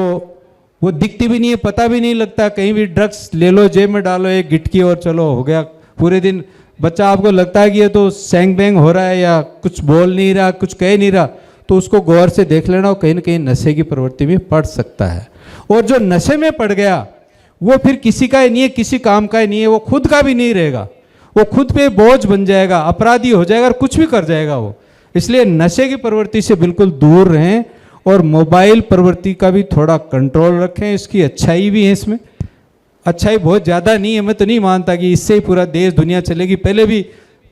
वो दिखती भी नहीं है, पता भी नहीं लगता, कहीं भी ड्रग्स ले लो, जेब में डालो एक गिटकी और चलो हो गया पूरे दिन। बच्चा आपको लगता है कि ये तो सैंग बैंग हो रहा है या कुछ बोल नहीं रहा, कुछ कह नहीं रहा, तो उसको गौर से देख लेना, और कहीं ना कहीं नशे की प्रवृत्ति में पड़ सकता है। और जो नशे में पड़ गया वो फिर किसी का ही नहीं है, किसी काम का ही नहीं है, वो खुद का भी नहीं रहेगा, वो खुद पे बोझ बन जाएगा, अपराधी हो जाएगा और कुछ भी कर जाएगा वो। इसलिए नशे की प्रवृत्ति से बिल्कुल दूर रहें और मोबाइल प्रवृत्ति का भी थोड़ा कंट्रोल रखें। इसकी अच्छाई भी है, इसमें अच्छाई बहुत ज़्यादा नहीं है, मैं तो नहीं मानता कि इससे ही पूरा देश दुनिया चलेगी। पहले भी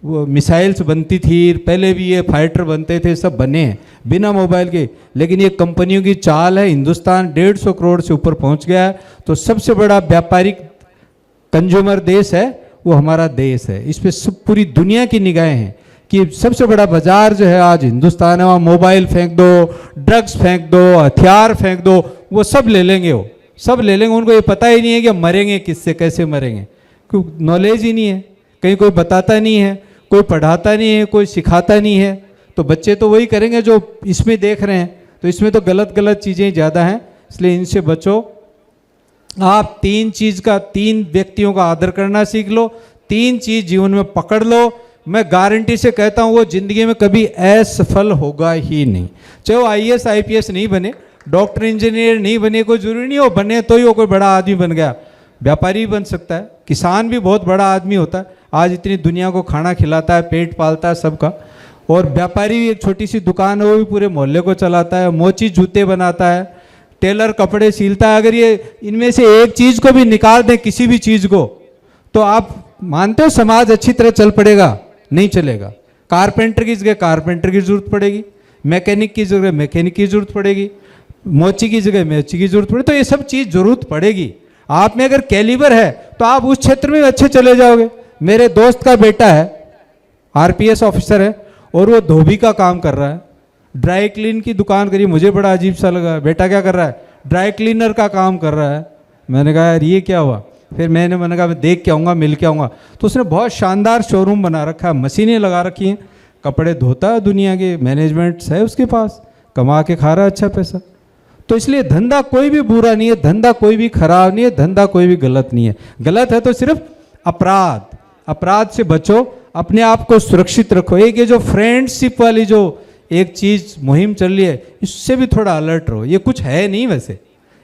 वो मिसाइल्स बनती थी, पहले भी ये फाइटर बनते थे, सब बने हैं बिना मोबाइल के, लेकिन ये कंपनियों की चाल है। हिंदुस्तान 150 करोड़ से ऊपर पहुंच गया है, तो सबसे बड़ा व्यापारिक कंज्यूमर देश है वो हमारा देश है। इस पर सब पूरी दुनिया की निगाहें हैं कि सबसे बड़ा बाजार जो है आज हिंदुस्तान है। वहाँ मोबाइल फेंक दो, ड्रग्स फेंक दो, हथियार फेंक दो, वो सब ले लेंगे, वो सब ले लेंगे। उनको ये पता ही नहीं है कि मरेंगे किससे, कैसे मरेंगे, क्योंकि नॉलेज ही नहीं है, कहीं कोई बताता नहीं है, कोई पढ़ाता नहीं है, कोई सिखाता नहीं है, तो बच्चे तो वही करेंगे जो इसमें देख रहे हैं। तो इसमें तो गलत गलत चीज़ें ज़्यादा हैं, इसलिए इनसे बचो। आप तीन व्यक्तियों का आदर करना सीख लो, 3 चीज़ जीवन में पकड़ लो, मैं गारंटी से कहता हूँ वो ज़िंदगी में कभी असफल होगा ही नहीं। चाहे वो IAS IPS नहीं बने, डॉक्टर इंजीनियर नहीं बने, कोई ज़रूरी नहीं हो बने तो ही वो कोई बड़ा आदमी बन गया, व्यापारी भी बन सकता है, किसान भी बहुत बड़ा आदमी होता है, आज इतनी दुनिया को खाना खिलाता है, पेट पालता है सबका। और व्यापारी भी एक छोटी सी दुकान है, वो भी पूरे मोहल्ले को चलाता है, मोची जूते बनाता है, टेलर कपड़े सिलता है। अगर ये इनमें से एक चीज़ को भी निकाल दें, किसी भी चीज़ को, तो आप मानते हो समाज अच्छी तरह चल पड़ेगा? नहीं चलेगा। कारपेंटर की जगह कारपेंटर की जरूरत पड़ेगी, मैकेनिक की जगह मैकेनिक की जरूरत पड़ेगी, मोची की जगह मोची की जरूरत पड़ेगी, तो ये सब चीज़ जरूरत पड़ेगी। आप में अगर कैलिबर है तो आप उस क्षेत्र में अच्छे चले जाओगे। मेरे दोस्त का बेटा है, RPS ऑफिसर है, और वो धोबी का काम कर रहा है, ड्राई क्लीन की दुकान करी। मुझे बड़ा अजीब सा लगा, बेटा क्या कर रहा है? ड्राई क्लीनर का काम कर रहा है। मैंने कहा यार ये क्या हुआ? फिर मैंने कहा मैं देख के आऊँगा, मिल के आऊँगा। तो उसने बहुत शानदार शोरूम बना रखा है, मशीनें लगा रखी हैं, कपड़े धोता है, दुनिया के मैनेजमेंट है उसके पास, कमा के खा रहा है अच्छा पैसा। तो इसलिए धंधा कोई भी बुरा नहीं है, धंधा कोई भी खराब नहीं है, धंधा कोई भी गलत नहीं है। गलत है तो सिर्फ अपराध, अपराध से बचो, अपने आप को सुरक्षित रखो। एक ये जो फ्रेंडशिप वाली जो एक चीज़ मुहिम चल रही है, इससे भी थोड़ा अलर्ट रहो। ये कुछ है नहीं, वैसे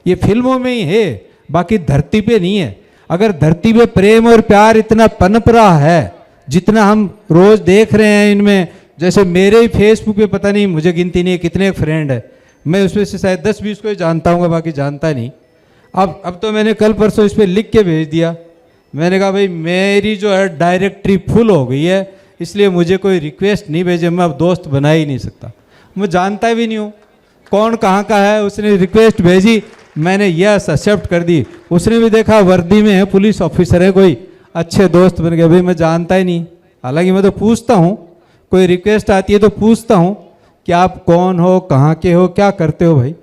ये फिल्मों में ही है, बाकी धरती पे नहीं है। अगर धरती पे प्रेम और प्यार इतना पनप रहा है जितना हम रोज देख रहे हैं इनमें, जैसे मेरे ही फेसबुक पे पता नहीं, मुझे गिनती नहीं है कितने फ्रेंड है, मैं उसमें से शायद 10-20 को ही जानता हूँ, बाकी जानता नहीं। अब तो मैंने कल परसों इस पर लिख के भेज दिया, मैंने कहा भाई मेरी जो है डायरेक्टरी फुल हो गई है, इसलिए मुझे कोई रिक्वेस्ट नहीं भेजे, मैं अब दोस्त बना ही नहीं सकता। मैं जानता भी नहीं हूँ कौन कहाँ का है, उसने रिक्वेस्ट भेजी, मैंने यस एक्सेप्ट कर दी। उसने भी देखा वर्दी में है, पुलिस ऑफिसर है, कोई अच्छे दोस्त बन गए। भाई मैं जानता ही नहीं, हालांकि मैं तो पूछता हूँ, कोई रिक्वेस्ट आती है तो पूछता हूँ कि आप कौन हो, कहाँ के हो, क्या करते हो भाई,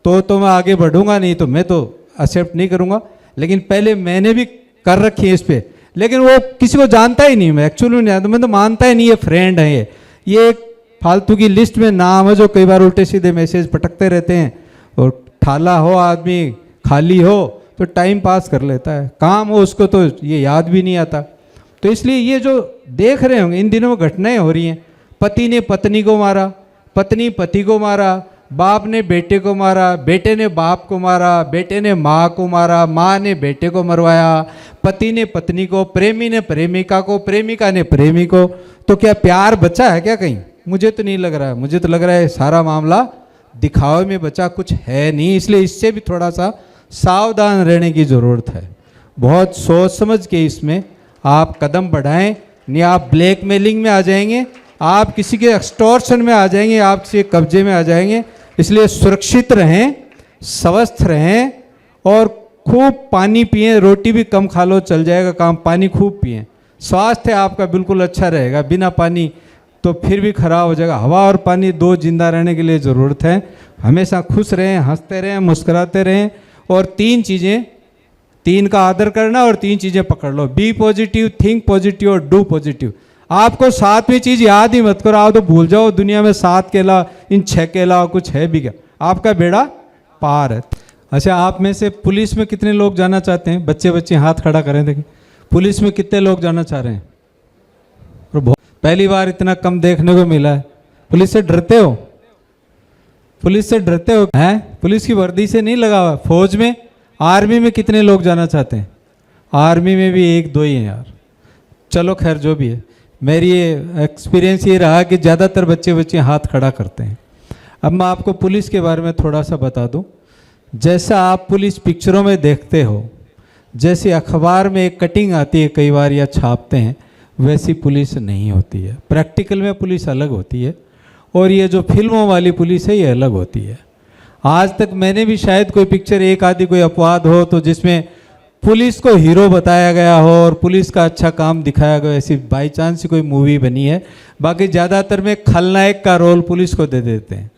तो मैं आगे बढ़ूंगा, नहीं तो मैं तो एक्सेप्ट नहीं करूँगा। लेकिन पहले मैंने भी कर रखी है इस पर, लेकिन वो किसी को जानता ही नहीं, मैं एक्चुअली नहीं जानता, मैं तो मानता ही नहीं ये फ्रेंड है। ये एक फालतू की लिस्ट में नाम है जो कई बार उल्टे सीधे मैसेज पटकते रहते हैं, और ठाला हो आदमी, खाली हो तो टाइम पास कर लेता है, काम हो उसको तो ये याद भी नहीं आता। तो इसलिए ये जो देख रहे होंगे इन दिनों में घटनाएं हो रही हैं, पति ने पत्नी को मारा, पत्नी पति को मारा, बाप ने बेटे को मारा, बेटे ने बाप को मारा, बेटे ने माँ को मारा, माँ ने बेटे को मरवाया, पति ने पत्नी को, प्रेमी ने प्रेमिका को, प्रेमिका ने प्रेमी को। तो क्या प्यार बचा है क्या कहीं? मुझे तो नहीं लग रहा है, मुझे तो लग रहा है सारा मामला दिखावे में बचा, कुछ है नहीं। इसलिए इससे भी थोड़ा सा सावधान रहने की ज़रूरत है। बहुत सोच समझ के इसमें आप कदम बढ़ाएं, नहीं आप ब्लैकमेलिंग में आ जाएंगे, आप किसी के एक्सटॉर्शन में आ जाएंगे, आप किसी के कब्जे में आ जाएंगे। इसलिए सुरक्षित रहें, स्वस्थ रहें और खूब पानी पिएं, रोटी भी कम खा लो चल जाएगा काम, पानी खूब पिएं। स्वास्थ्य आपका बिल्कुल अच्छा रहेगा, बिना पानी तो फिर भी खराब हो जाएगा। हवा और पानी दो जिंदा रहने के लिए ज़रूरत है। हमेशा खुश रहें, हंसते रहें, मुस्कुराते रहें। और तीन चीज़ें, तीन का आदर करना और तीन चीज़ें पकड़ लो, बी पॉजिटिव, थिंक पॉजिटिव और डू पॉजिटिव। आपको सातवीं चीज़ याद ही मत करो, आप तो भूल जाओ दुनिया में सात के अलावा, इन छः के अलावा कुछ है भी क्या, आपका बेड़ा पार है। अच्छा, आप में से पुलिस में कितने लोग जाना चाहते हैं? बच्चे बच्चे हाथ खड़ा करें, देखें पुलिस में कितने लोग जाना चाह रहे हैं? और पहली बार इतना कम देखने को मिला है। पुलिस से डरते हो? पुलिस से डरते हो? हैं? पुलिस की वर्दी से नहीं लगा हुआ। फौज में, आर्मी में कितने लोग जाना चाहते हैं? आर्मी में भी एक दो ही हैं यार। चलो खैर, जो भी है, मेरी एक्सपीरियंस ये रहा कि ज़्यादातर बच्चे बच्चे हाथ खड़ा करते हैं। अब मैं आपको पुलिस के बारे में थोड़ा सा बता दूं। जैसा आप पुलिस पिक्चरों में देखते हो, जैसे अखबार में एक कटिंग आती है कई बार या छापते हैं, वैसी पुलिस नहीं होती है। प्रैक्टिकल में पुलिस अलग होती है और ये जो फिल्मों वाली पुलिस है ये अलग होती है। आज तक मैंने भी शायद कोई पिक्चर, एक आदि कोई अपवाद हो तो जिसमें पुलिस को हीरो बताया गया हो और पुलिस का अच्छा काम दिखाया गया, ऐसी बाई चांस ही कोई मूवी बनी है। बाकी ज़्यादातर में खलनायक का रोल पुलिस को दे देते हैं।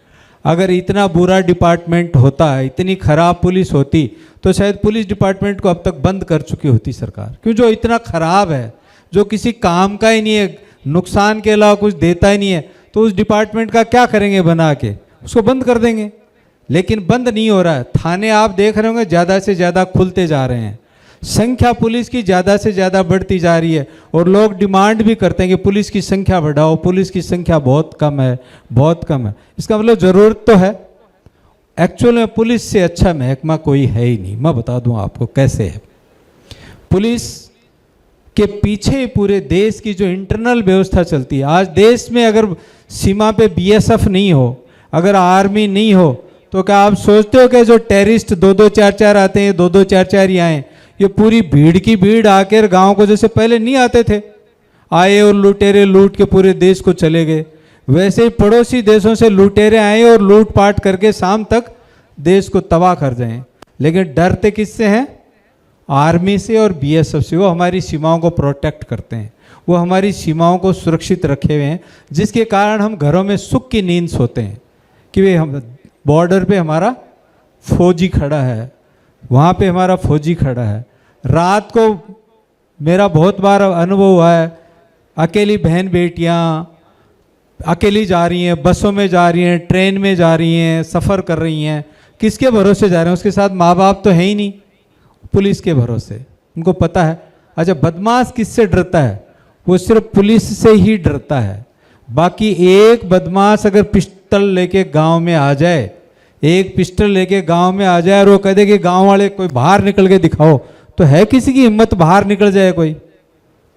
अगर इतना बुरा डिपार्टमेंट होता है, इतनी खराब पुलिस होती, तो शायद पुलिस डिपार्टमेंट को अब तक बंद कर चुकी होती सरकार। क्यों? जो इतना खराब है, जो किसी काम का ही नहीं है, नुकसान के अलावा कुछ देता ही नहीं है, तो उस डिपार्टमेंट का क्या करेंगे बना के? उसको बंद कर देंगे। लेकिन बंद नहीं हो रहा है। थाने आप देख रहे होंगे ज़्यादा से ज़्यादा खुलते जा रहे हैं, संख्या पुलिस की ज़्यादा से ज़्यादा बढ़ती जा रही है और लोग डिमांड भी करते हैं कि पुलिस की संख्या बढ़ाओ, पुलिस की संख्या बहुत कम है, बहुत कम है। इसका मतलब ज़रूरत तो है। एक्चुअल में पुलिस से अच्छा महकमा कोई है ही नहीं। मैं बता दूं आपको कैसे है। पुलिस के पीछे पूरे देश की जो इंटरनल व्यवस्था चलती है। आज देश में अगर सीमा पे बीएसएफ नहीं हो, अगर आर्मी नहीं हो, तो क्या आप सोचते हो कि जो टेररिस्ट दो दो चार चार आते हैं, दो दो चार चार ही आए, ये पूरी भीड़ की भीड़ आकर गांव को, जैसे पहले नहीं आते थे, आए और लुटेरे लूट के पूरे देश को चले गए, वैसे ही पड़ोसी देशों से लुटेरे आए और लूट पाट करके शाम तक देश को तबाह कर जाएं। लेकिन डरते किससे हैं? आर्मी से और बीएसएफ से। वो हमारी सीमाओं को प्रोटेक्ट करते हैं, वो हमारी सीमाओं को सुरक्षित रखे हुए हैं, जिसके कारण हम घरों में सुख की नींद सोते हैं कि वे हम बॉर्डर पे हमारा फौजी खड़ा है, वहाँ पे हमारा फौजी खड़ा है। रात को मेरा बहुत बार अनुभव हुआ है, अकेली बहन बेटियाँ अकेली जा रही हैं, बसों में जा रही हैं, ट्रेन में जा रही हैं, सफ़र कर रही हैं, किसके भरोसे जा रहे हैं? उसके साथ माँ बाप तो है ही नहीं, पुलिस के भरोसे। उनको पता है। अच्छा, बदमाश किससे डरता है? वो सिर्फ पुलिस से ही डरता है। बाकी एक बदमाश अगर पिस्टल लेके गांव में आ जाए, एक पिस्टल लेके गांव में आ जाए और वो कह दे कि गांव वाले कोई बाहर निकल के दिखाओ, तो है किसी की हिम्मत बाहर निकल जाए? कोई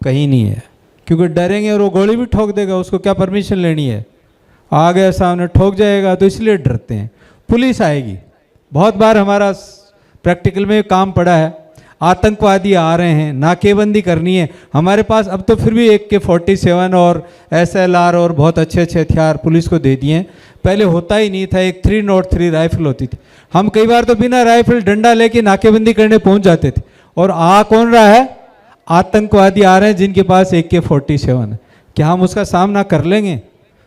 कहीं नहीं है, क्योंकि डरेंगे और वो गोली भी ठोक देगा। उसको क्या परमिशन लेनी है? आ गया सामने ठोक जाएगा, तो इसलिए डरते हैं। पुलिस आएगी। बहुत बार हमारा प्रैक्टिकल में काम पड़ा है, आतंकवादी आ रहे हैं, नाकेबंदी करनी है। हमारे पास अब तो फिर भी AK-47 और SLR और बहुत अच्छे अच्छे हथियार पुलिस को दे दिए हैं। पहले होता ही नहीं था। एक 303 राइफल होती थी। हम कई बार तो बिना राइफल डंडा लेके नाकेबंदी करने पहुंच जाते थे। और आ कौन रहा है? आतंकवादी आ रहे हैं जिनके पास AK-47 है। क्या हम उसका सामना कर लेंगे?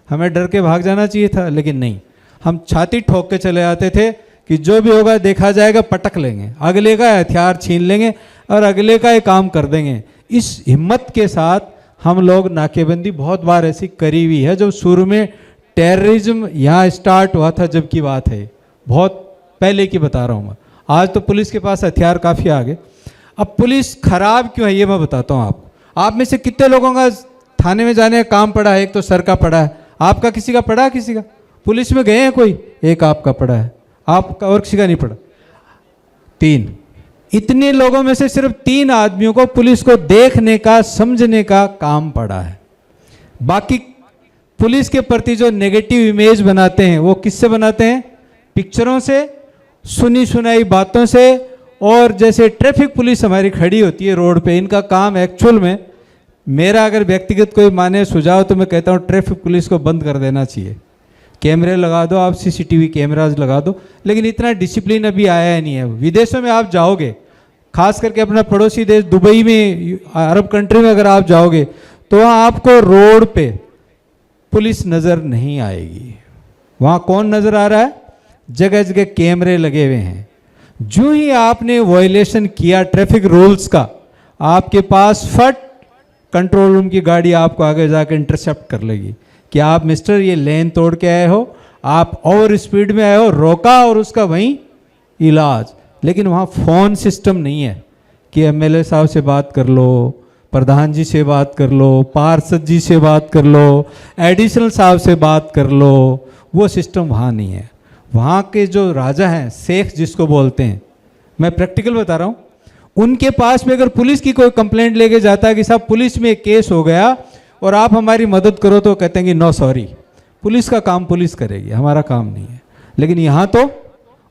हमें डर के भाग जाना चाहिए था, लेकिन नहीं, हम छाती ठोक के चले आते थे कि जो भी होगा देखा जाएगा, पटक लेंगे, अगले का हथियार छीन लेंगे और अगले का ये काम कर देंगे। इस हिम्मत के साथ हम लोग नाकेबंदी बहुत बार ऐसी करी हुई है। जो शुरू में टेररिज्म यहाँ स्टार्ट हुआ था जब की बात है, बहुत पहले की बता रहा हूँ मैं। आज तो पुलिस के पास हथियार काफ़ी आ गए। अब पुलिस खराब क्यों है ये मैं बताता हूँ आपको। आप में से कितने लोगों का थाने में जाने का काम पड़ा है? एक तो सर का पड़ा है, आपका किसी का पड़ा है? किसी का पुलिस में गए हैं कोई? एक आपका पड़ा है, आपका और किसी का नहीं पड़ा। 3। इतने लोगों में से सिर्फ 3 आदमियों को पुलिस को देखने का, समझने का काम पड़ा है। बाकी पुलिस के प्रति जो नेगेटिव इमेज बनाते हैं वो किससे बनाते हैं? पिक्चरों से, सुनी सुनाई बातों से। और जैसे ट्रैफिक पुलिस हमारी खड़ी होती है रोड पे, इनका काम एक्चुअल में, मेरा अगर व्यक्तिगत कोई माने सुझाव, तो मैं कहता हूँ ट्रैफिक पुलिस को बंद कर देना चाहिए। कैमरे लगा दो, आप सीसीटीवी कैमराज लगा दो, लेकिन इतना डिसिप्लिन अभी आया नहीं है। विदेशों में आप जाओगे, खास करके अपना पड़ोसी देश दुबई में, अरब कंट्री में अगर आप जाओगे तो वहाँ आपको रोड पे पुलिस नज़र नहीं आएगी। वहाँ कौन नज़र आ रहा है? जगह जगह कैमरे लगे हुए हैं। जो ही आपने वायलेशन किया ट्रैफिक रूल्स का, आपके पास फट कंट्रोल रूम की गाड़ी आपको आगे जाकर इंटरसेप्ट कर लेगी कि आप मिस्टर ये लेन तोड़ के आए हो, आप ओवर स्पीड में आए हो, रोका और उसका वहीं इलाज। लेकिन वहाँ फ़ोन सिस्टम नहीं है कि एमएलए साहब से बात कर लो, प्रधान जी से बात कर लो, पार्षद जी से बात कर लो, एडिशनल साहब से बात कर लो। वो सिस्टम वहाँ नहीं है। वहाँ के जो राजा हैं, शेख जिसको बोलते हैं, मैं प्रैक्टिकल बता रहा हूँ, उनके पास में अगर पुलिस की कोई कंप्लेंट लेके जाता है कि साहब पुलिस में एक केस हो गया और आप हमारी मदद करो, तो कहते हैं कि नो सॉरी, पुलिस का काम पुलिस करेगी, हमारा काम नहीं है। लेकिन यहाँ तो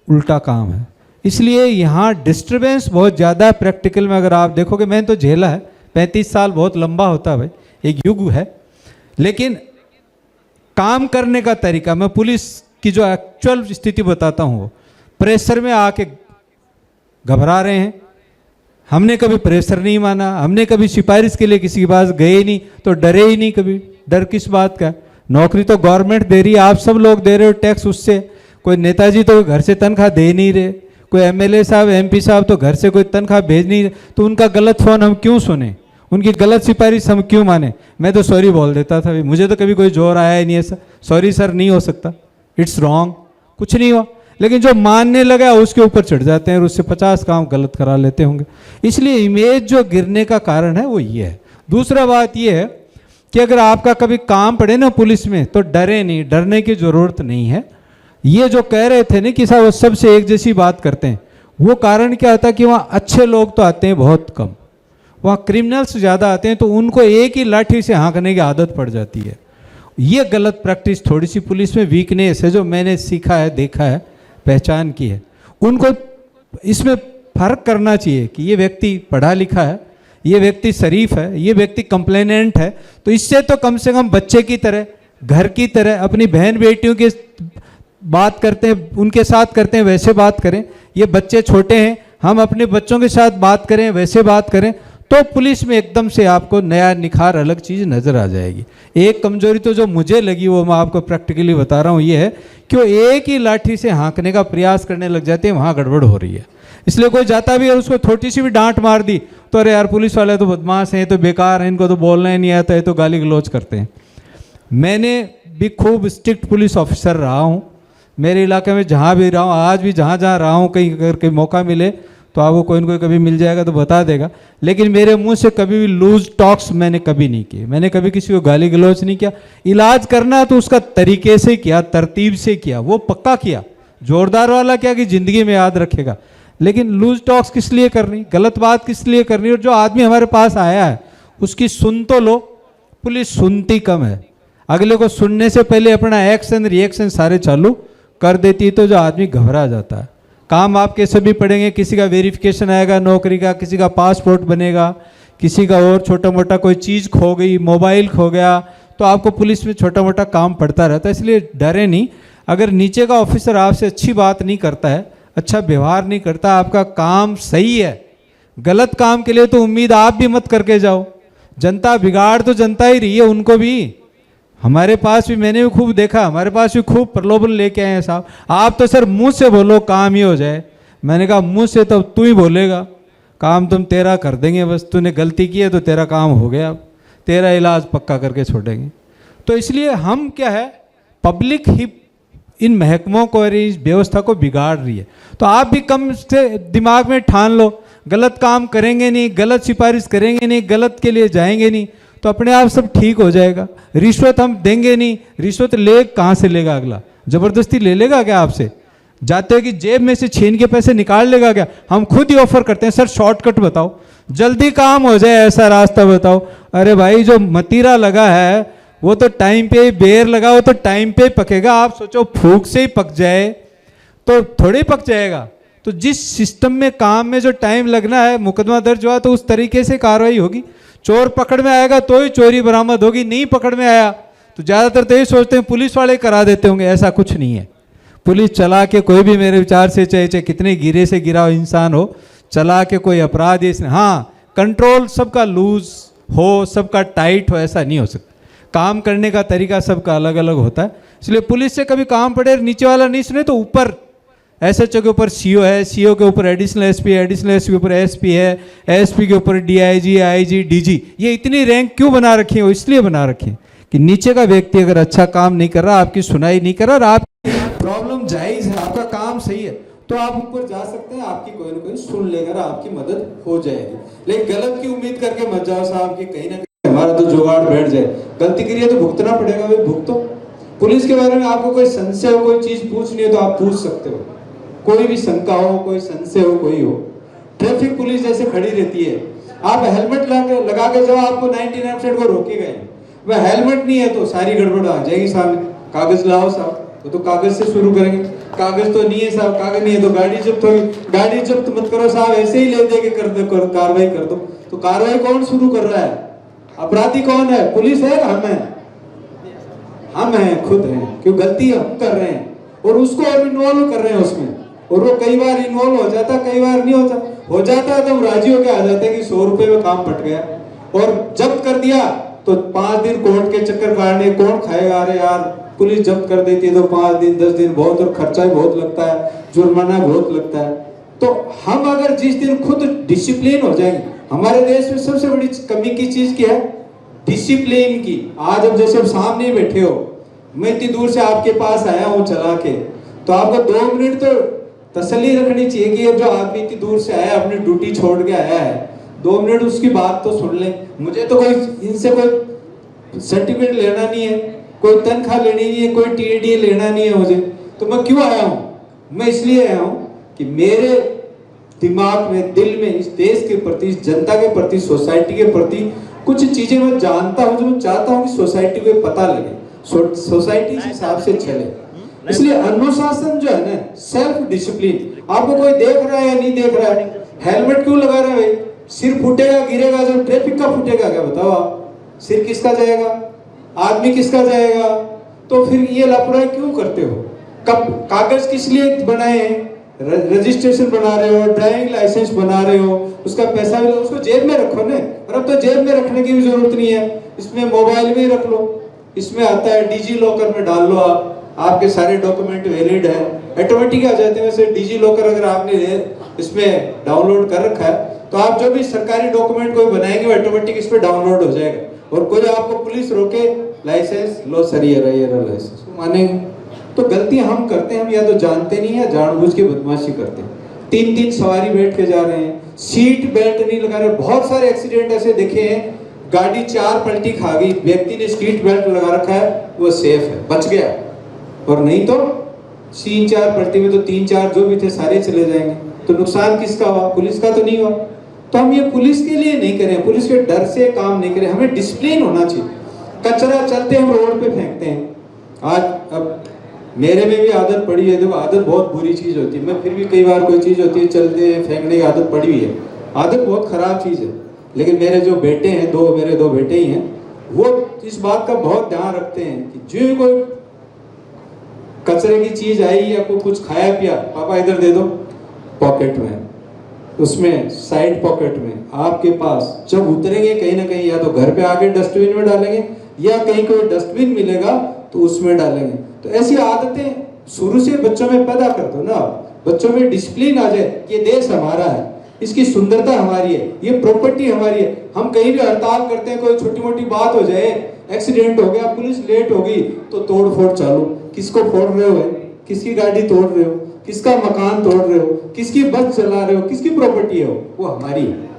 उल्टा काम है। इसलिए यहाँ डिस्टर्बेंस बहुत ज़्यादा है। प्रैक्टिकल में अगर आप देखोगे, मैंने तो झेला है, 35 साल बहुत लंबा होता है भाई, एक युग है। लेकिन काम करने का तरीका, मैं पुलिस की जो एक्चुअल स्थिति बताता हूँ, प्रेशर में आके घबरा रहे हैं। हमने कभी प्रेशर नहीं माना, हमने कभी सिफारिश के लिए किसी के पास गए नहीं, तो डरे ही नहीं कभी। डर किस बात का? नौकरी तो गवर्नमेंट दे रही है, आप सब लोग दे रहे हो टैक्स उससे। कोई नेताजी तो घर से तनख्वाह दे नहीं रहे, कोई एमएलए साहब एमपी साहब तो घर से कोई तनख्वाह भेज नहीं रहे, तो उनका गलत फ़ोन हम क्यों सुने, उनकी गलत सिफारिश हम क्यों माने? मैं तो सॉरी बोल देता था, मुझे तो कभी कोई जोर आया ही नहीं ऐसा, सॉरी सर नहीं हो सकता, इट्स रॉन्ग, कुछ नहीं हुआ। लेकिन जो मानने लगा उसके ऊपर चढ़ जाते हैं और उससे 50 काम गलत करा लेते होंगे। इसलिए इमेज जो गिरने का कारण है वो ये है। दूसरा बात ये है कि अगर आपका कभी काम पड़े ना पुलिस में, तो डरे नहीं, डरने की ज़रूरत नहीं है। ये जो कह रहे थे ना कि साहब वो सबसे एक जैसी बात करते हैं, वो कारण क्या होता है कि वहाँ अच्छे लोग तो आते हैं बहुत कम, वहाँ क्रिमिनल्स ज़्यादा आते हैं, तो उनको एक ही लाठी से हाँकने की आदत पड़ जाती है। ये गलत प्रैक्टिस थोड़ी सी पुलिस में वीकनेस है, जो मैंने सीखा है, देखा है, पहचान की है। उनको इसमें फ़र्क करना चाहिए कि ये व्यक्ति पढ़ा लिखा है, ये व्यक्ति शरीफ है, ये व्यक्ति कंप्लेनेंट है, तो इससे तो कम से कम बच्चे की तरह, घर की तरह, अपनी बहन बेटियों के बात करते हैं, उनके साथ करते हैं वैसे बात करें। ये बच्चे छोटे हैं, हम अपने बच्चों के साथ बात करें, वैसे बात करें, तो पुलिस में एकदम से आपको नया निखार, अलग चीज़ नज़र आ जाएगी। एक कमजोरी तो जो मुझे लगी वो मैं आपको प्रैक्टिकली बता रहा हूँ, ये है कि वो एक ही लाठी से हाँकने का प्रयास करने लग जाते हैं, वहाँ गड़बड़ हो रही है। इसलिए कोई जाता भी है, उसको थोड़ी सी भी डांट मार दी तो अरे यार पुलिस वाले तो बदमाश हैं, तो बेकार हैं, इनको तो बोलना ही नहीं आता है, तो गाली गलौज करते हैं। मैंने भी खूब स्ट्रिक्ट पुलिस ऑफिसर रहा हूँ, मेरे इलाके में जहाँ भी रहा हूँ, आज भी जहाँ जहाँ रहा हूँ, कहीं अगर कहीं मौका मिले तो आपको कोई न कोई कभी मिल जाएगा तो बता देगा। लेकिन मेरे मुंह से कभी भी लूज टॉक्स मैंने कभी नहीं किए, मैंने कभी किसी को गाली गलौज नहीं किया। इलाज करना तो उसका तरीके से किया, तरतीब से किया, वो पक्का किया, जोरदार वाला क्या कि ज़िंदगी में याद रखेगा। लेकिन लूज टॉक्स किस लिए करनी, गलत बात किस लिए करनी? और जो आदमी हमारे पास आया है उसकी सुन तो लो, पुलिस सुनती कम है, अगले को सुनने से पहले अपना एक्शन रिएक्शन सारे चालू कर देती है, तो जो आदमी घबरा जाता है। काम आपके सभी पड़ेंगे, किसी का वेरिफिकेशन आएगा नौकरी का, किसी का पासपोर्ट बनेगा, किसी का और छोटा मोटा कोई चीज़ खो गई, मोबाइल खो गया, तो आपको पुलिस में छोटा मोटा काम पड़ता रहता है। इसलिए डरे नहीं। अगर नीचे का ऑफिसर आपसे अच्छी बात नहीं करता है, अच्छा व्यवहार नहीं करता, आपका काम सही है, गलत काम के लिए तो उम्मीद आप भी मत करके जाओ। जनता बिगाड़ तो जनता ही रही है, उनको भी, हमारे पास भी मैंने भी खूब देखा, हमारे पास भी खूब प्रलोभन लेके आए हैं साहब, आप तो सर मुंह से बोलो काम ही हो जाए। मैंने कहा मुंह से तो तू ही बोलेगा, काम तुम तेरा कर देंगे, बस तूने गलती की है तो तेरा काम हो गया, तेरा इलाज पक्का करके छोड़ेंगे। तो इसलिए हम क्या है, पब्लिक ही इन महकमों को और इस व्यवस्था को बिगाड़ रही है। तो आप भी कम से दिमाग में ठान लो, गलत काम करेंगे नहीं, गलत सिफारिश करेंगे नहीं, गलत के लिए जाएंगे नहीं, तो अपने आप सब ठीक हो जाएगा। रिश्वत हम देंगे नहीं, रिश्वत ले कहाँ से लेगा अगला, ज़बरदस्ती ले लेगा क्या आपसे? जाते हो कि जेब में से छीन के पैसे निकाल लेगा क्या? हम खुद ही ऑफर करते हैं, सर शॉर्टकट बताओ, जल्दी काम हो जाए, ऐसा रास्ता बताओ। अरे भाई जो मतीरा लगा है वो तो टाइम पे, बेर लगा वो तो टाइम पे पकेगा। आप सोचो फूक से ही पक जाए तो थोड़ी पक जाएगा। तो जिस सिस्टम में काम में जो टाइम लगना है, मुकदमा दर्ज हुआ तो उस तरीके से कार्रवाई होगी। चोर पकड़ में आएगा तो ही चोरी बरामद होगी, नहीं पकड़ में आया तो तो ज़्यादातर तो ये सोचते हैं पुलिस वाले करा देते होंगे, ऐसा कुछ नहीं है। पुलिस चला के कोई भी मेरे विचार से चाहे कितने गिरे से गिरा हुआ इंसान हो, चला के कोई अपराध ये हाँ कंट्रोल सबका लूज हो, सबका टाइट हो, ऐसा नहीं हो सकता। काम करने का तरीका सबका अलग अलग होता है। इसलिए पुलिस से कभी काम पड़े नीचे वाला नहीं सुने तो ऊपर एसएचओ के ऊपर सीओ है, सीओ के ऊपर एडिशनल एसपी है, एडिशनल एसपी के ऊपर एसपी है, एसपी के ऊपर डीआईजी, आईजी, डीजी। ये इतनी रैंक क्यों बना रखी है? वो इसलिए बना रखी है कि नीचे का व्यक्ति अगर अच्छा काम नहीं कर रहा, आपकी सुनाई नहीं कर रहा और आपकी प्रॉब्लम जायज़ है, आपका काम सही है, तो आप ऊपर जा सकते हैं, आपकी कोई ना कोई सुन लेगा, आपकी मदद हो जाएगी। लेकिन गलत की उम्मीद करके मत जाओ साहब कि कहीं ना कहीं हमारा तो जुगाड़ बैठ जाए। गलती करिए तो भुगतना पड़ेगा, भाई भुगतो। पुलिस के बारे में आपको कोई संशय हो, कोई चीज पूछनी है तो आप पूछ सकते हो, कोई भी शंका हो, कोई संशय हो, कोई हो। ट्रैफिक पुलिस जैसे खड़ी रहती है, आप हेलमेट लगा के जाओ, आपको 99% को रोकेगा ही। वह हेलमेट नहीं है तो सारी गड़बड़ आ जाएगी सामने। कागज लाओ साहब, तो कागज से शुरू करेंगे। कागज तो नहीं है साहब, कागज नहीं है तो गाड़ी जब्त होगी। गाड़ी जब्त मत करो साहब, ऐसे ही ले दे के कर दो, कार्रवाई कर दो। तो कार्रवाई कौन शुरू कर रहा है? अपराधी कौन है? पुलिस है? हम हैं? हम हैं, खुद हैं। क्यों? गलती हम कर रहे हैं और उसको और इन्वॉल्व कर रहे हैं उसमें। और वो कई बार इन्वॉल्व हो जाता, कई बार नहीं होता। हो जाता है तो हम राजी होकर आ जाते हैं कि 100 रुपए में काम पट गया। और जब्त कर दिया तो 5 दिन कोर्ट के चक्कर काटने कौन खाएगा? अरे यार, पुलिस जब्त कर देती है तो 5 दिन 10 दिन बहुत, और खर्चा भी बहुत लगता है, जुर्माना बहुत लगता है। तो हम अगर जिस दिन खुद डिसिप्लिन हो जाएंगे, हमारे देश में सबसे बड़ी कमी की चीज क्या है? डिसिप्लिन की। आज अब जैसे सामने ही बैठे हो, मैं इतनी दूर से आपके पास आया हूँ चला के, तो आपको 2 मिनट तो तसल्ली रखनी चाहिए कि जो आदमी इतनी दूर से आया, अपनी ड्यूटी छोड़ के आया है, 2 मिनट उसकी बात तो सुन ले। मुझे तो कोई इनसे कोई सर्टिफिकेट लेना नहीं है, कोई तनख्वाह लेनी नहीं है, कोई टीएडी लेना नहीं है मुझे। तो मैं क्यों आया हूँ? मैं इसलिए आया हूँ कि मेरे दिमाग में, दिल में इस देश के प्रति, इस जनता के प्रति, सोसाइटी के प्रति कुछ चीजें मैं जानता हूँ, जो मैं चाहता हूँ कि सोसाइटी को पता लगे, सोसाइटी इस हिसाब से चले। इसलिए अनुशासन जो है ना, सेल्फ डिसिप्लिन। आपको कोई देख रहा है या नहीं देख रहा है? हेलमेट क्यों लगा रहे हैं? सिर फूटेगा, गिरेगा, जो ट्रैफिक का फूटेगा क्या? बताओ आप, सिर किसका जाएगा? आदमी किसका जाएगा? तो फिर ये लापरवाही क्यों करते हो? कब कागज किस लिए बनाए हैं? रजिस्ट्रेशन बना रहे हो, ड्राइविंग लाइसेंस बना रहे हो, उसका पैसा भी उसको जेब में रखो ना। और अब तो जेब में रखने की भी जरूरत नहीं है, इसमें मोबाइल में रख लो। इसमें आता है डिजी लॉकर में डाल लो, आपके सारे डॉक्यूमेंट वैलिड है, ऑटोमेटिक आ जाते हैं। वैसे डिजी लॉकर अगर आपने इसमें डाउनलोड कर रखा है तो आप जो भी सरकारी डॉक्यूमेंट कोई बनाएंगे वो ऑटोमेटिक इस पे डाउनलोड हो जाएगा। और कोई आपको पुलिस रोके, लाइसेंस लो सर, ये लाइसेंस मानेंगे? तो गलती हम करते हैं, हम या तो जानते नहीं है, जानबूझ के बदमाशी करते हैं। 3-3 सवारी बैठ के जा रहे हैं, सीट बेल्ट नहीं लगा रहे। बहुत सारे एक्सीडेंट ऐसे देखे हैं, गाड़ी 4 पलटी खा गई, व्यक्ति ने सीट बेल्ट लगा रखा है, वो सेफ है, बच गया। और नहीं तो 3-4 पलटी में तो 3-4 जो भी थे सारे चले जाएंगे। तो नुकसान किसका हुआ? पुलिस का तो नहीं हुआ। तो हम ये पुलिस के लिए नहीं करें, पुलिस के डर से काम नहीं करें। हमें डिसिप्लिन होना चाहिए। कचरा चलते हम रोड पे फेंकते हैं। आज अब मेरे में भी आदत पड़ी है, देखो आदत बहुत बुरी चीज होती है। मैं फिर भी कई बार कोई चीज होती है चलते फेंकने की आदत पड़ी हुई है, आदत बहुत खराब चीज है। लेकिन मेरे जो बेटे हैं, मेरे दो बेटे ही हैं, वो इस बात का बहुत ध्यान रखते हैं कि जो कोई कचरे की चीज आई या कोई कुछ खाया पिया, पापा इधर दे दो, पॉकेट में, उसमें साइड पॉकेट में आपके पास। जब उतरेंगे कहीं ना कहीं, या तो घर पे आके डस्टबिन में डालेंगे या कहीं कोई डस्टबिन मिलेगा तो उसमें डालेंगे। तो ऐसी आदतें शुरू से बच्चों में पैदा कर दो ना, बच्चों में डिसिप्लिन आ जाए। ये देश हमारा है, इसकी सुंदरता हमारी है, ये प्रॉपर्टी हमारी है। हम कहीं भी हड़ताल करते हैं, कोई छोटी मोटी बात हो जाए, एक्सीडेंट हो गया, पुलिस लेट होगी तो तोड़ फोड़ चालू। किसको फोड़ रहे हो? किसकी गाड़ी तोड़ रहे हो? किसका मकान तोड़ रहे हो? किसकी बस चला रहे हो? किसकी प्रॉपर्टी है वो हमारी है।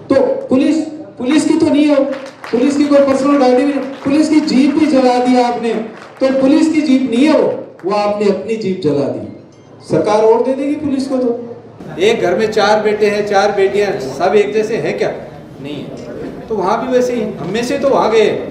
तो पुलिस की तो नहीं है, पुलिस की कोई पर्सनल गाड़ी नहीं, पुलिस की जीप भी जला दी आपने, तो पुलिस की जीप नहीं है वो आपने अपनी जीप जला दी। सरकार और दे देगी पुलिस को? तो एक घर में 4 बेटे हैं, 4 बेटियां, सब एक जैसे हैं क्या? नहीं है। तो वहां भी वैसे ही, हम में से तो वहां गए।